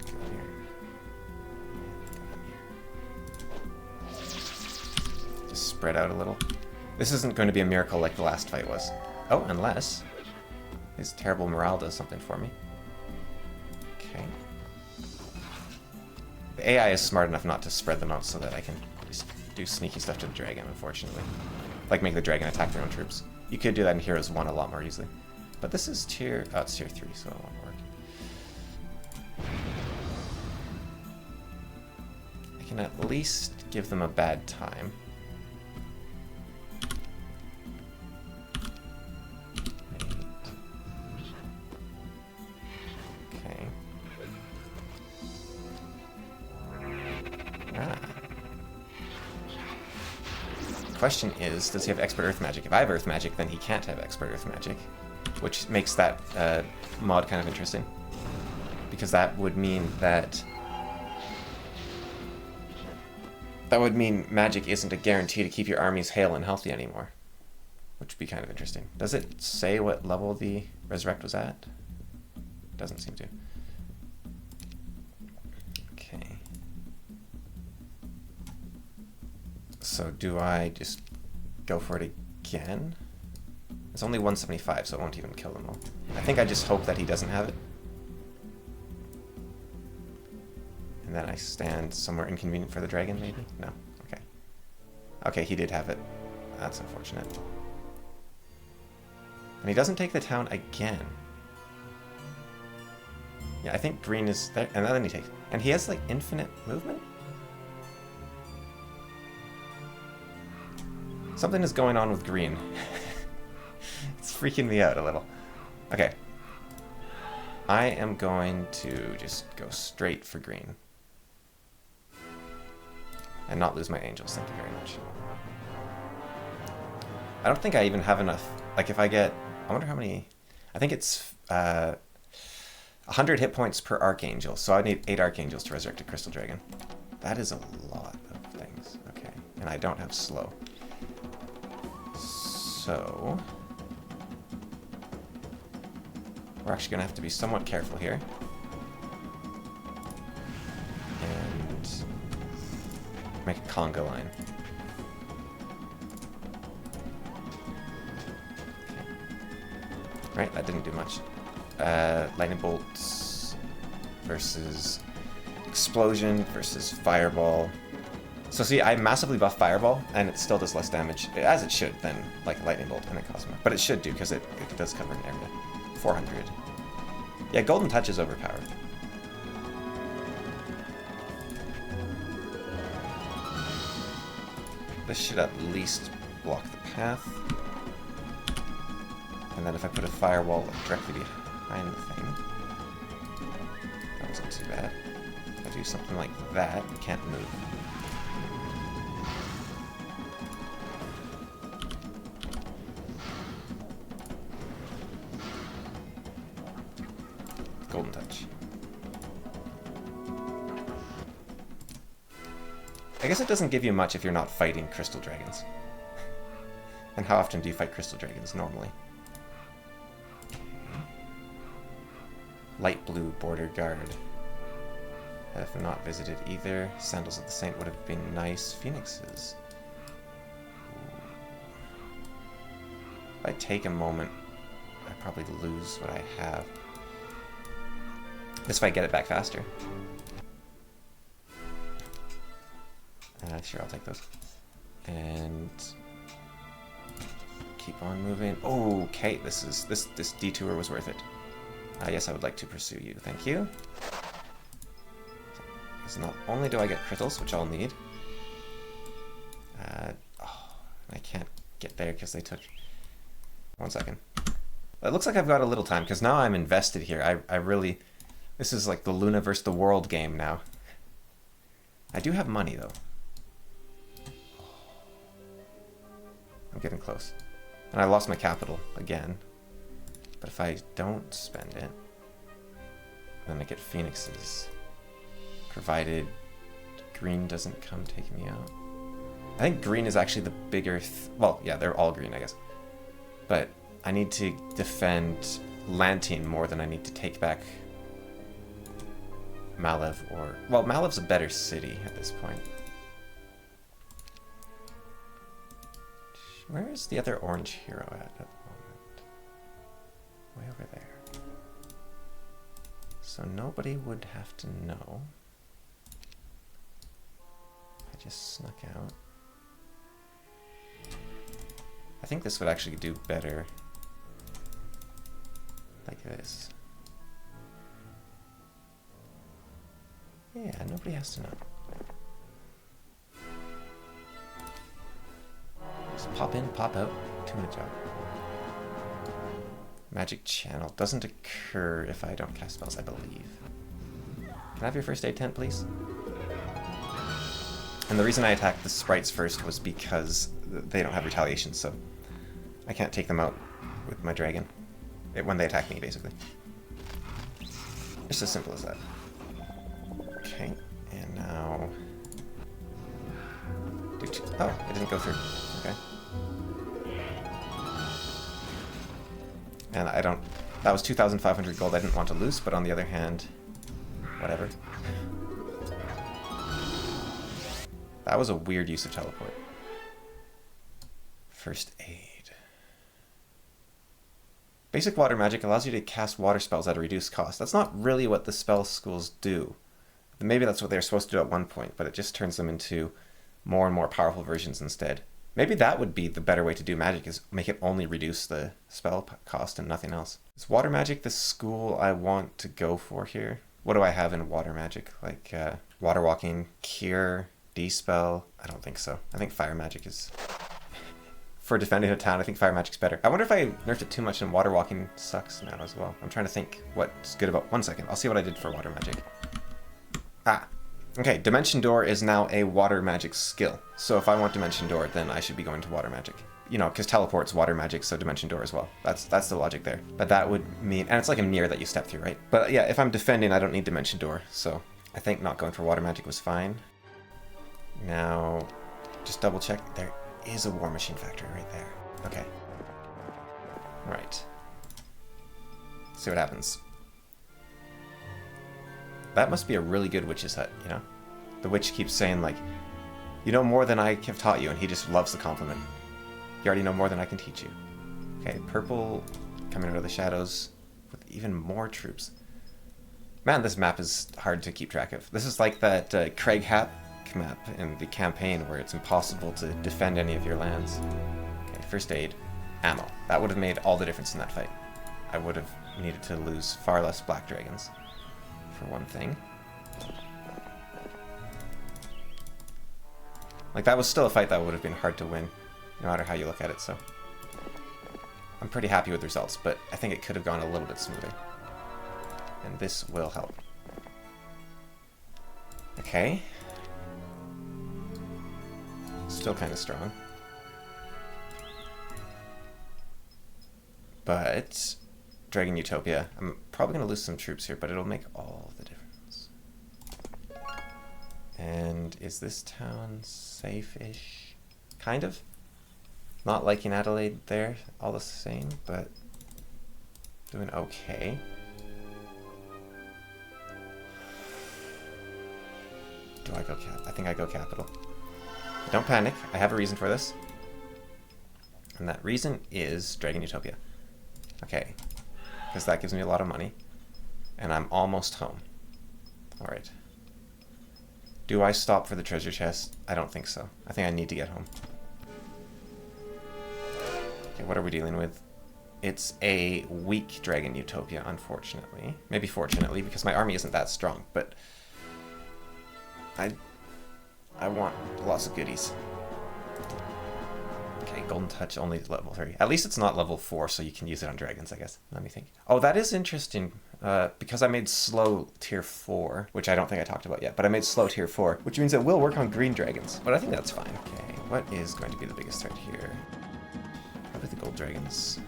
S1: go here. And go here. Just spread out a little. This isn't going to be a miracle like the last fight was. Oh, unless his terrible morale does something for me. Okay. The AI is smart enough not to spread them out so that I can just do sneaky stuff to the dragon, unfortunately. Like make the dragon attack their own troops. You could do that in Heroes 1 a lot more easily. But this is tier... oh, it's tier 3, so it won't work. I can at least give them a bad time. Okay. Question is, does he have expert earth magic? If I have earth magic, then he can't have expert earth magic, which makes that mod kind of interesting, because that would mean magic isn't a guarantee to keep your armies hale and healthy anymore, which would be kind of interesting. Does it say what level the resurrect was at? Doesn't seem to. Okay. So do I just go for it again? It's only 175, so it won't even kill them all. I think I just hope that he doesn't have it. And then I stand somewhere inconvenient for the dragon, maybe? No. Okay. Okay, he did have it. That's unfortunate. And he doesn't take the town again. Yeah, I think green is there. And then he takes... and he has, like, infinite movement? Something is going on with green. It's freaking me out a little. Okay. I am going to just go straight for green. And not lose my angels, thank you very much. I don't think I even have enough. Like, if I get... I wonder how many... I think it's 100 hit points per Archangel, so I need 8 Archangels to resurrect a Crystal Dragon. That is a lot of things. Okay. And I don't have slow. So... we're actually going to have to be somewhat careful here. And... make a conga line. Okay. Right, that didn't do much. Lightning bolts versus explosion versus fireball. So see, I massively buff fireball, and it still does less damage, as it should, than like lightning bolt and it costs more. But it should do, because it does cover an area. 400. Yeah, golden touch is overpowered. This should at least block the path. And then if I put a firewall directly behind the thing, that wasn't too bad. If I do something like that, you can't move. Golden touch. I guess it doesn't give you much if you're not fighting crystal dragons. And how often do you fight crystal dragons normally? Light blue border guard. Have not visited either. Sandals of the Saint would have been nice. Phoenixes. If I take a moment, I probably lose what I have. This if I get it back faster. Sure, I'll take those. And keep on moving. Oh, okay, this detour was worth it. Yes, I would like to pursue you. Thank you. So not only do I get crittals, which I'll need. Oh, I can't get there because they took... 1 second. It looks like I've got a little time, because now I'm invested here. I really... This is like the Luna versus the world game now. I do have money, though. I'm getting close. And I lost my capital again. But if I don't spend it, then I get phoenixes. Provided green doesn't come take me out. I think green is actually the bigger... well, yeah, they're all green, I guess. But I need to defend Lantine more than I need to take back Malev or... Well, Malev's a better city at this point. Where is the other orange hero at the moment? Way over there. So nobody would have to know. I just snuck out. I think this would actually do better like this. Yeah, nobody has to know. Just pop in, pop out, 2-minute job. Magic channel doesn't occur if I don't cast spells, I believe. Can I have your first aid tent, please? And the reason I attacked the sprites first was because they don't have retaliation, so I can't take them out with my dragon. When they attack me, basically. Just as simple as that. Okay, and now... Oh, it didn't go through. Okay. And I don't... That was 2,500 gold I didn't want to lose, but on the other hand... Whatever. That was a weird use of teleport. First aid. Basic water magic allows you to cast water spells at a reduced cost. That's not really what the spell schools do. Maybe that's what they're supposed to do at one point, but it just turns them into more and more powerful versions instead. Maybe that would be the better way to do magic, is make it only reduce the spell cost and nothing else. Is water magic the school I want to go for here? What do I have in water magic? Like water walking, cure, dispel? I don't think so. I think fire magic is... For defending a town, I think fire magic's better. I wonder if I nerfed it too much and water walking sucks now as well. I'm trying to think what's good about... 1 second. I'll see what I did for water magic. Ah. Okay, Dimension Door is now a water magic skill. So if I want Dimension Door, then I should be going to water magic. You know, because teleport's water magic, so Dimension Door as well. That's the logic there. But that would mean... And it's like a mirror that you step through, right? But yeah, if I'm defending, I don't need Dimension Door. So I think not going for water magic was fine. Now, just double check. There is a War Machine factory right there. Okay. Right. See what happens. That must be a really good witch's hut, you know? The witch keeps saying, like, you know more than I have taught you, and he just loves the compliment. You already know more than I can teach you. Okay, purple coming out of the shadows with even more troops. Man, this map is hard to keep track of. This is like that Craig Hap map in the campaign where it's impossible to defend any of your lands. Okay, first aid. Ammo. That would have made all the difference in that fight. I would have needed to lose far less black dragons, for one thing. Like, that was still a fight that would have been hard to win, no matter how you look at it, so... I'm pretty happy with the results, but I think it could have gone a little bit smoother. And this will help. Okay. Still kind of strong. But Dragon Utopia, I'm probably going to lose some troops here, but it'll make all the difference. And is this town safe-ish? Kind of. Not liking Adelaide there, all the same, but doing okay. Do I go cap? I think I go capital. Don't panic, I have a reason for this. And that reason is Dragon Utopia. Okay, because that gives me a lot of money. And I'm almost home. Alright. Do I stop for the treasure chest? I don't think so. I think I need to get home. Okay, what are we dealing with? It's a weak Dragon Utopia, unfortunately. Maybe fortunately, because my army isn't that strong, but... I want lots of goodies. Okay, Golden Touch only level 3. At least it's not level 4, so you can use it on dragons, I guess. Let me think. Oh, that is interesting, because I made slow tier 4, which I don't think I talked about yet, but I made slow tier 4, which means it will work on green dragons. But I think that's fine. Okay, what is going to be the biggest threat here? Probably the gold dragons.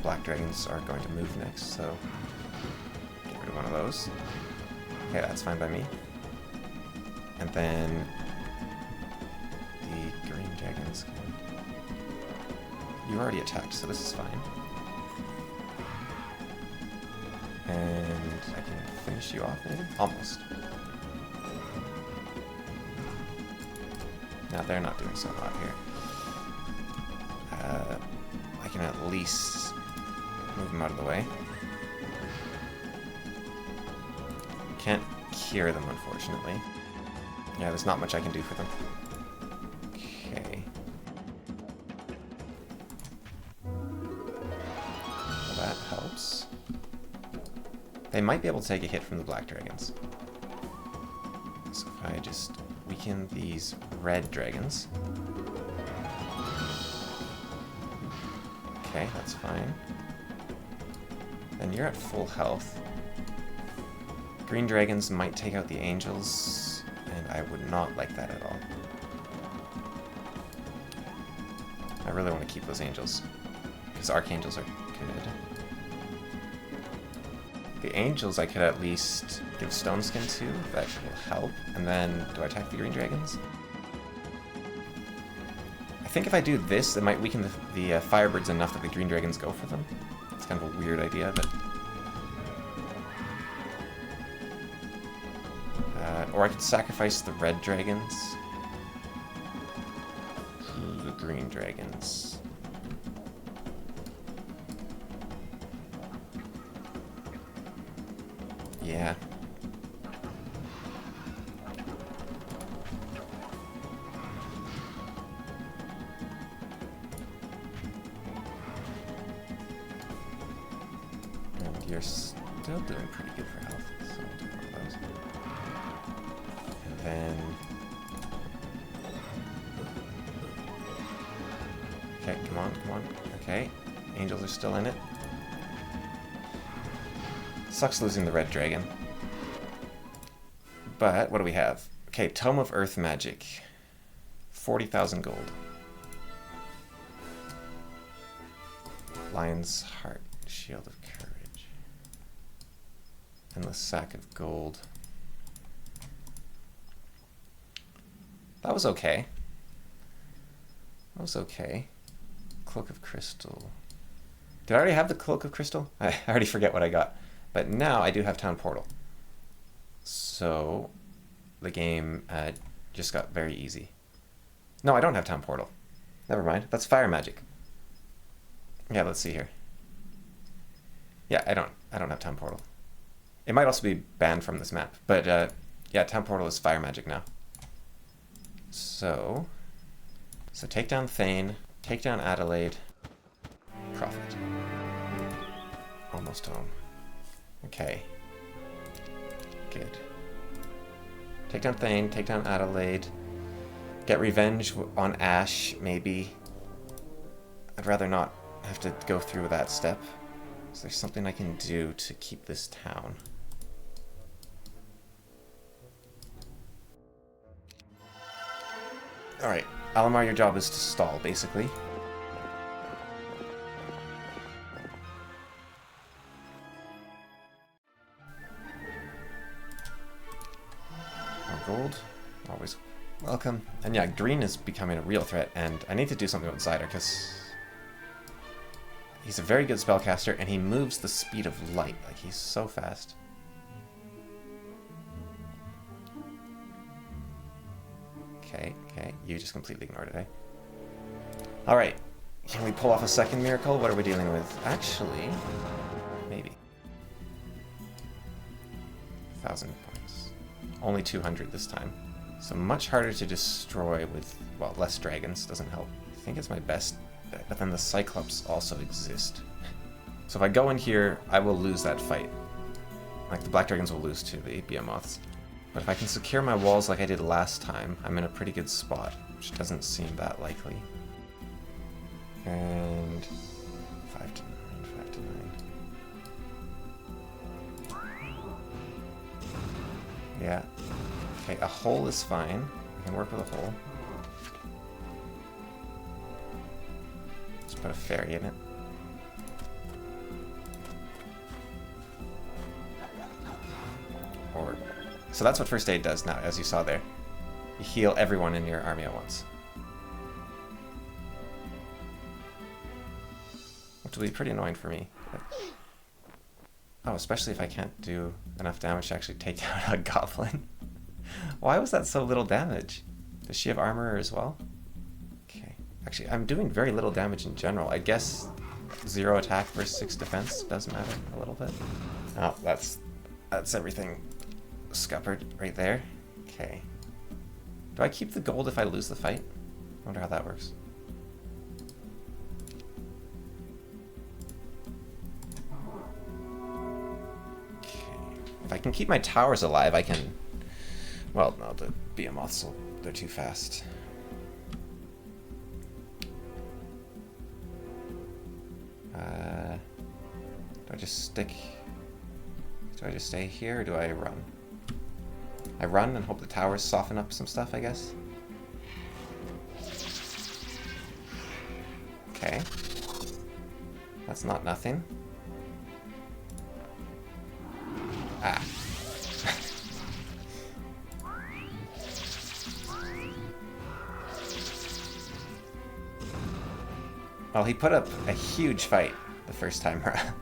S1: Black dragons are going to move next, so get rid of one of those. Okay, that's fine by me. And then the green dragons. You already attacked, so this is fine. And I can finish you off, maybe? Almost. Now they're not doing so hot here. I can at least move them out of the way. Can't cure them, unfortunately. Yeah, there's not much I can do for them. Okay. Well, that helps. They might be able to take a hit from the black dragons. So if I just weaken these red dragons. Okay, that's fine. Then you're at full health. Green dragons might take out the angels, and I would not like that at all. I really want to keep those angels, because archangels are good. The angels I could at least give stone skin to, that will help. And then, do I attack the green dragons? I think if I do this, it might weaken the firebirds enough that the green dragons go for them. It's kind of a weird idea, but... or I could sacrifice the red dragons to the green dragons. Yeah. And you're still doing pretty good for health, so I'll do one of those. And then... okay, come on, come on. Okay, angels are still in it. Sucks losing the red dragon. But, what do we have? Okay, Tome of Earth Magic. 40,000 gold. Lion's Heart. Shield of Courage. Endless Sack of Gold. That was okay. That was okay. Cloak of Crystal. Did I already have the Cloak of Crystal? I already forget what I got. But now I do have Town Portal. So the game just got very easy. No, I don't have Town Portal. Never mind. That's fire magic. Yeah, let's see here. Yeah, I don't have Town Portal. It might also be banned from this map, but yeah, Town Portal is fire magic now. So take down Thane, take down Adelaide, profit. Almost home. Okay. Good. Take down Thane, take down Adelaide. Get revenge on Ash, maybe. I'd rather not have to go through that step. Is there something I can do to keep this town? Alright, Alamar, your job is to stall, basically. Gold, always welcome. And yeah, green is becoming a real threat, and I need to do something with Zyder, because he's a very good spellcaster, and he moves the speed of light. Like, he's so fast. Okay, you just completely ignored it, eh? Alright, can we pull off a second miracle? What are we dealing with? Actually, maybe. 1,000 points. Only 200 this time. So much harder to destroy with, well, less dragons. Doesn't help. I think it's my best bet, but then the Cyclops also exist. So if I go in here, I will lose that fight. Like, the black dragons will lose to the Behemoths. But if I can secure my walls like I did last time, I'm in a pretty good spot, which doesn't seem that likely. And 5 to 9, 5 to 9. Yeah. Okay, a hole is fine. I can work with a hole. Let's put a fairy in it. Or... so that's what first aid does now, as you saw there. You heal everyone in your army at once. Which will be pretty annoying for me. Oh, especially if I can't do enough damage to actually take down a goblin. Why was that so little damage? Does she have armor as well? Okay. Actually, I'm doing very little damage in general. I guess 0 attack versus 6 defense does matter a little bit. Oh, that's everything scuppered right there. Okay. Do I keep the gold if I lose the fight? I wonder how that works. If I can keep my towers alive, I can... Well, no, the behemoths, they're too fast. Do I just stick... Do I just stay here, or do I run? I run and hope the towers soften up some stuff, I guess. Okay. That's not nothing. Ah. Well, he put up a huge fight the first time around.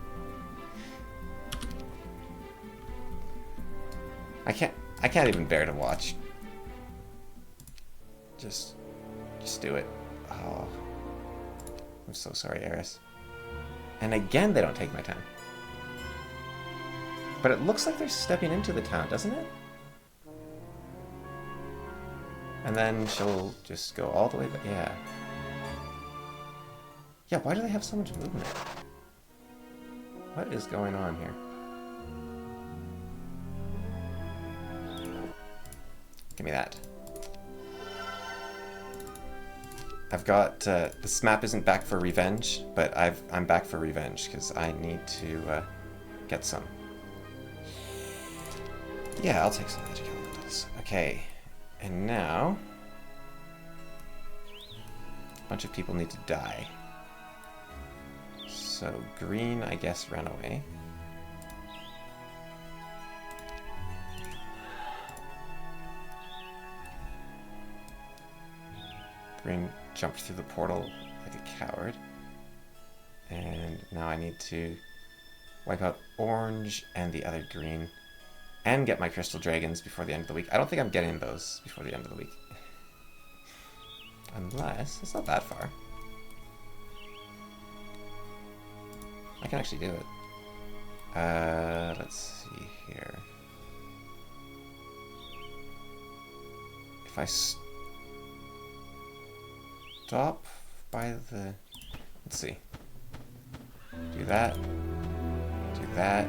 S1: I can't even bear to watch. Just do it. Oh. I'm so sorry, Eris. And again, they don't take my time. But it looks like they're stepping into the town, doesn't it? And then she'll just go all the way back. Yeah. Yeah, why do they have so much movement? What is going on here? Give me that. I've got, this map isn't back for revenge, but I'm back for revenge, because I need to get some. Yeah, I'll take some magic elementals. Okay, and now... a bunch of people need to die. So, green, I guess, ran away. Green jumped through the portal like a coward. And now I need to wipe out orange and the other green. And get my crystal dragons before the end of the week. I don't think I'm getting those before the end of the week. Unless... it's not that far. I can actually do it. Let's see here. If I stop by the... let's see. Do that. Do that.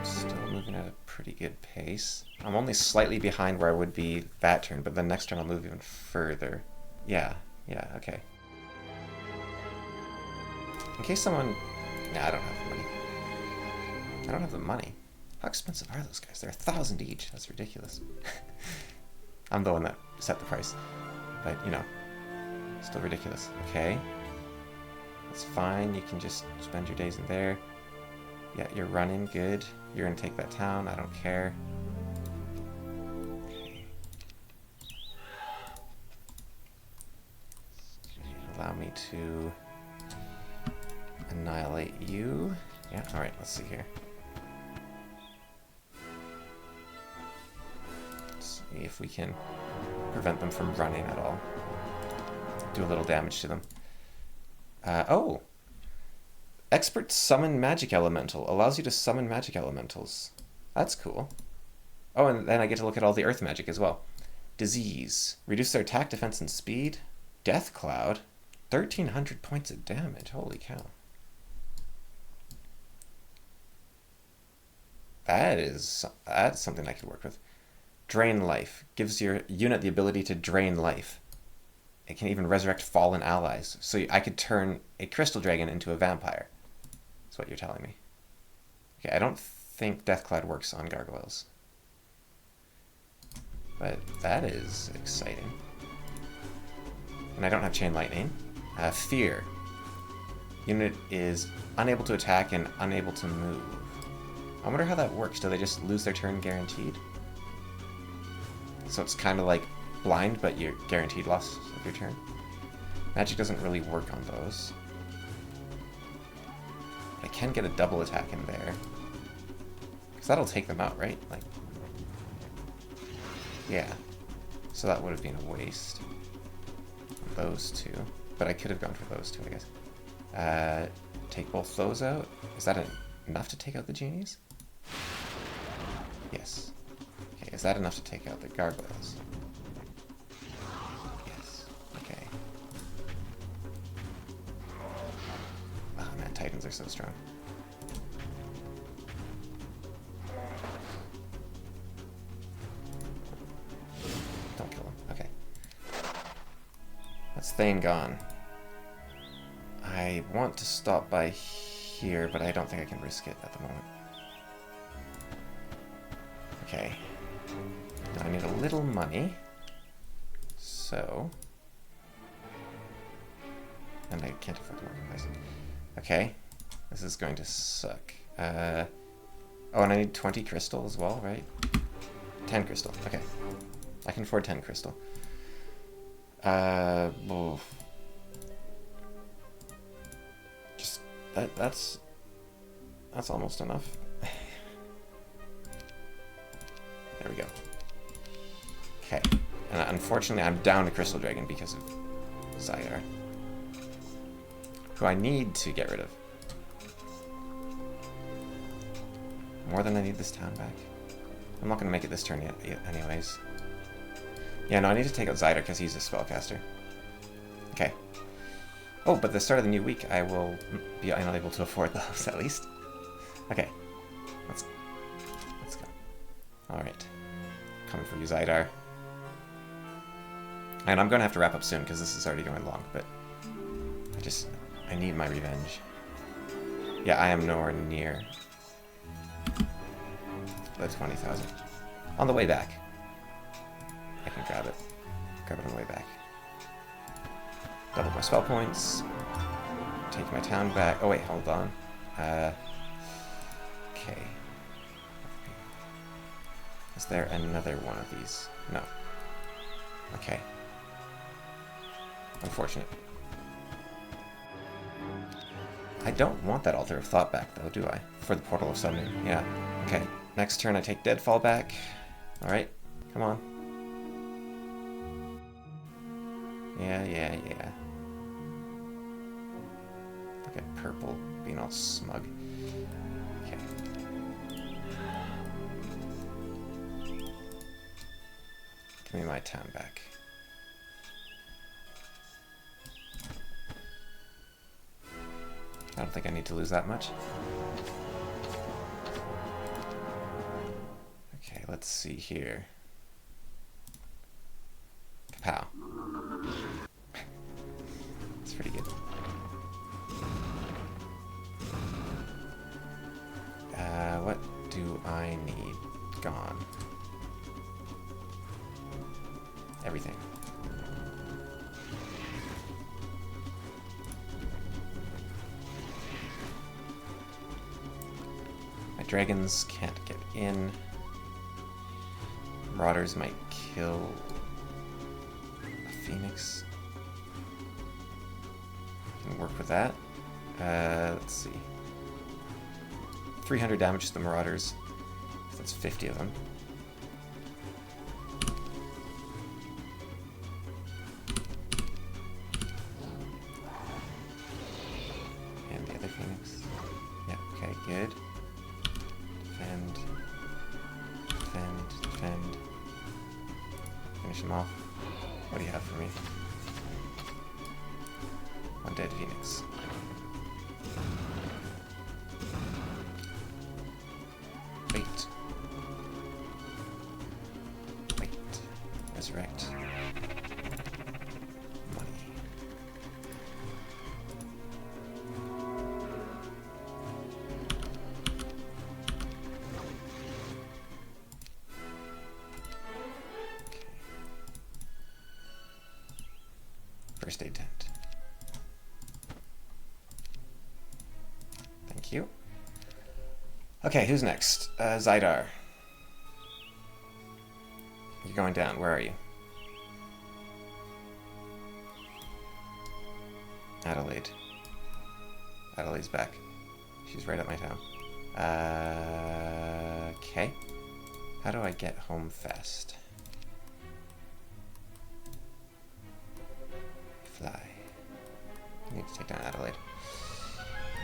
S1: Still moving at a pretty good pace. I'm only slightly behind where I would be that turn, but the next turn I'll move even further. Yeah, okay. In case someone... nah, I don't have the money. I don't have the money. How expensive are those guys? They're 1,000 each. That's ridiculous. I'm the one that set the price. But, you know, still ridiculous. Okay. That's fine. You can just spend your days in there. Yeah, you're running. Good. You're gonna take that town. I don't care. Okay. Allow me to annihilate you. Yeah, alright, let's see here. Let's see if we can prevent them from running at all. Do a little damage to them. Oh! Expert Summon Magic Elemental. Allows you to summon magic elementals. That's cool. Oh, and then I get to look at all the earth magic as well. Disease. Reduce their attack, defense, and speed. Death Cloud. 1,300 points of damage. Holy cow. That's something I could work with. Drain Life. Gives your unit the ability to drain life. It can even resurrect fallen allies. So I could turn a crystal dragon into a vampire. That's what you're telling me. Okay, I don't think Death Cloud works on gargoyles. But that is exciting. And I don't have Chain Lightning. Fear. Unit is unable to attack and unable to move. I wonder how that works. Do they just lose their turn guaranteed? So it's kind of like blind, but you're guaranteed loss of your turn. Magic doesn't really work on those. I can get a double attack in there. Because that'll take them out, right? Like, yeah. So that would have been a waste. Those two. But I could have gone for those two, I guess. Take both those out. Is that enough to take out the genies? Yes. Okay, is that enough to take out the gargoyles? Yes. Okay. Oh man, Titans are so strong. Don't kill him. Okay. That's Thane gone. I want to stop by here, but I don't think I can risk it at the moment. Okay. Now I need a little money. So... and I can't afford to organize it. Okay. This is going to suck. Oh, and I need 20 crystal as well, right? 10 crystal. Okay. I can afford 10 crystal. Oof. Just... that's almost enough. There we go. Okay. And unfortunately, I'm down to Crystal Dragon because of Zydar, who I need to get rid of. More than I need this town back. I'm not going to make it this turn yet anyways. Yeah, no, I need to take out Zydar because he's a spellcaster. Okay. Oh, but at the start of the new week, I will be unable to afford those, at least. Okay. Let's go. Alright. Coming for you, Zydar. And I'm going to have to wrap up soon because this is already going long, but I need my revenge. Yeah, I am nowhere near the 20,000. On the way back. I can grab it. Grab it on the way back. Double my spell points. Take my town back. Oh wait, hold on. Okay. Is there another one of these? No. Okay. Unfortunate. I don't want that Altar of Thought back though, do I? For the Portal of Summoning. Yeah. Okay. Next turn I take Deadfall back. Alright. Come on. Yeah. Look at purple being all smug. Okay. Give me my town back. I don't think I need to lose that much. Okay, let's see here. Kapow. That's pretty good. What do I need? Gone. Everything. My dragons can't get in. Marauders might kill a phoenix. Can work with that. Let's see. 300 damage to the Marauders. That's 50 of them. And the other phoenix. Yeah, okay, good. Defend. Finish him off. What do you have for me? One dead phoenix. Wait. Resurrect. Money. First aid tent. Thank you. Okay, who's next? Zydar. You're going down. Where are you? Adelaide. Adelaide's back. She's right at my town. Okay. How do I get home fast? Fly. I need to take down Adelaide.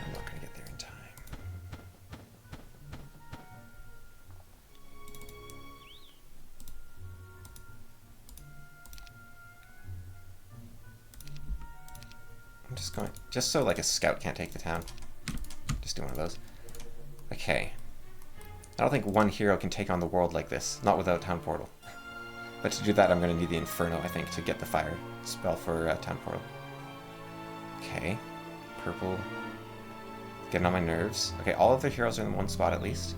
S1: I'm not going to get there in time. I'm just going, just so like a scout can't take the town. Just do one of those. Okay. I don't think one hero can take on the world like this, not without Town Portal. But to do that, I'm going to need the Inferno, I think, to get the fire spell for Town Portal. Okay. Purple. Getting on my nerves. Okay, all of the heroes are in one spot at least.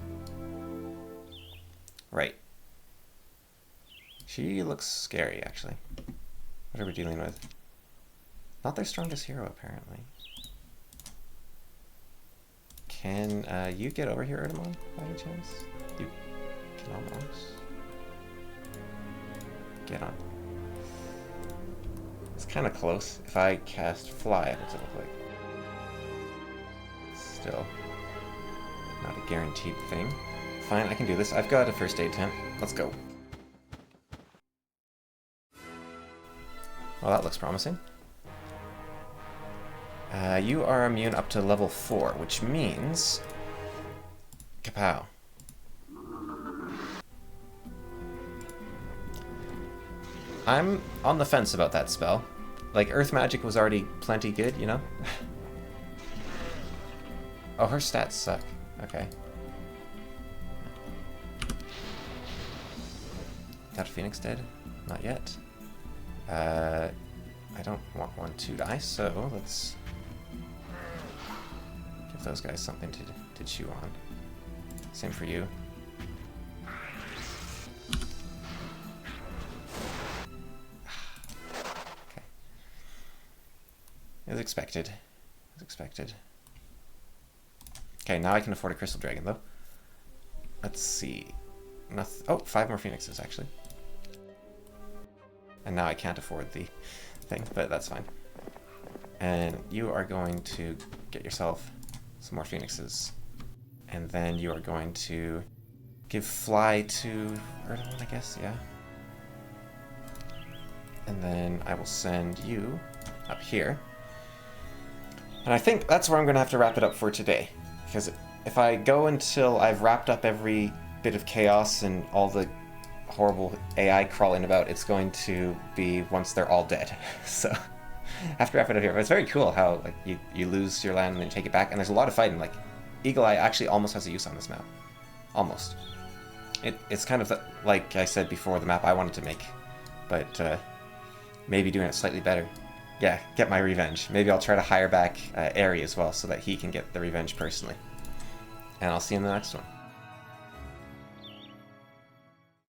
S1: Right. She looks scary, actually. What are we dealing with? Not their strongest hero, apparently. Can you get over here, Erdemon, by any chance? You can almost. Get on. It's kind of close. If I cast Fly, what's it look like? Still not a guaranteed thing. Fine, I can do this. I've got a first aid tent. Let's go. Well, that looks promising. You are immune up to level 4, which means... Kapow. I'm on the fence about that spell. Like, Earth Magic was already plenty good, you know? Oh, her stats suck. Okay. Got Phoenix dead? Not yet. I don't want one to die, so let's give those guys something to chew on. Same for you. Okay. As expected. As expected. Okay, now I can afford a Crystal Dragon, though. Let's see. Oh, 5 more Phoenixes, actually. And now I can't afford the thing, but that's fine. And you are going to get yourself some more Phoenixes. And then you are going to give Fly to Erdemon, I guess, yeah. And then I will send you up here. And I think that's where I'm going to have to wrap it up for today. Because if I go until I've wrapped up every bit of chaos and all the horrible AI crawling about, it's going to be once they're all dead. So I have to wrap it up here. But it's very cool how like you lose your land and then take it back, and there's a lot of fighting. Like Eagle Eye actually almost has a use on this map. Almost. It's kind of like I said before, the map I wanted to make, but maybe doing it slightly better. Yeah, get my revenge. Maybe I'll try to hire back Airy as well so that he can get the revenge personally. And I'll see you in the next one.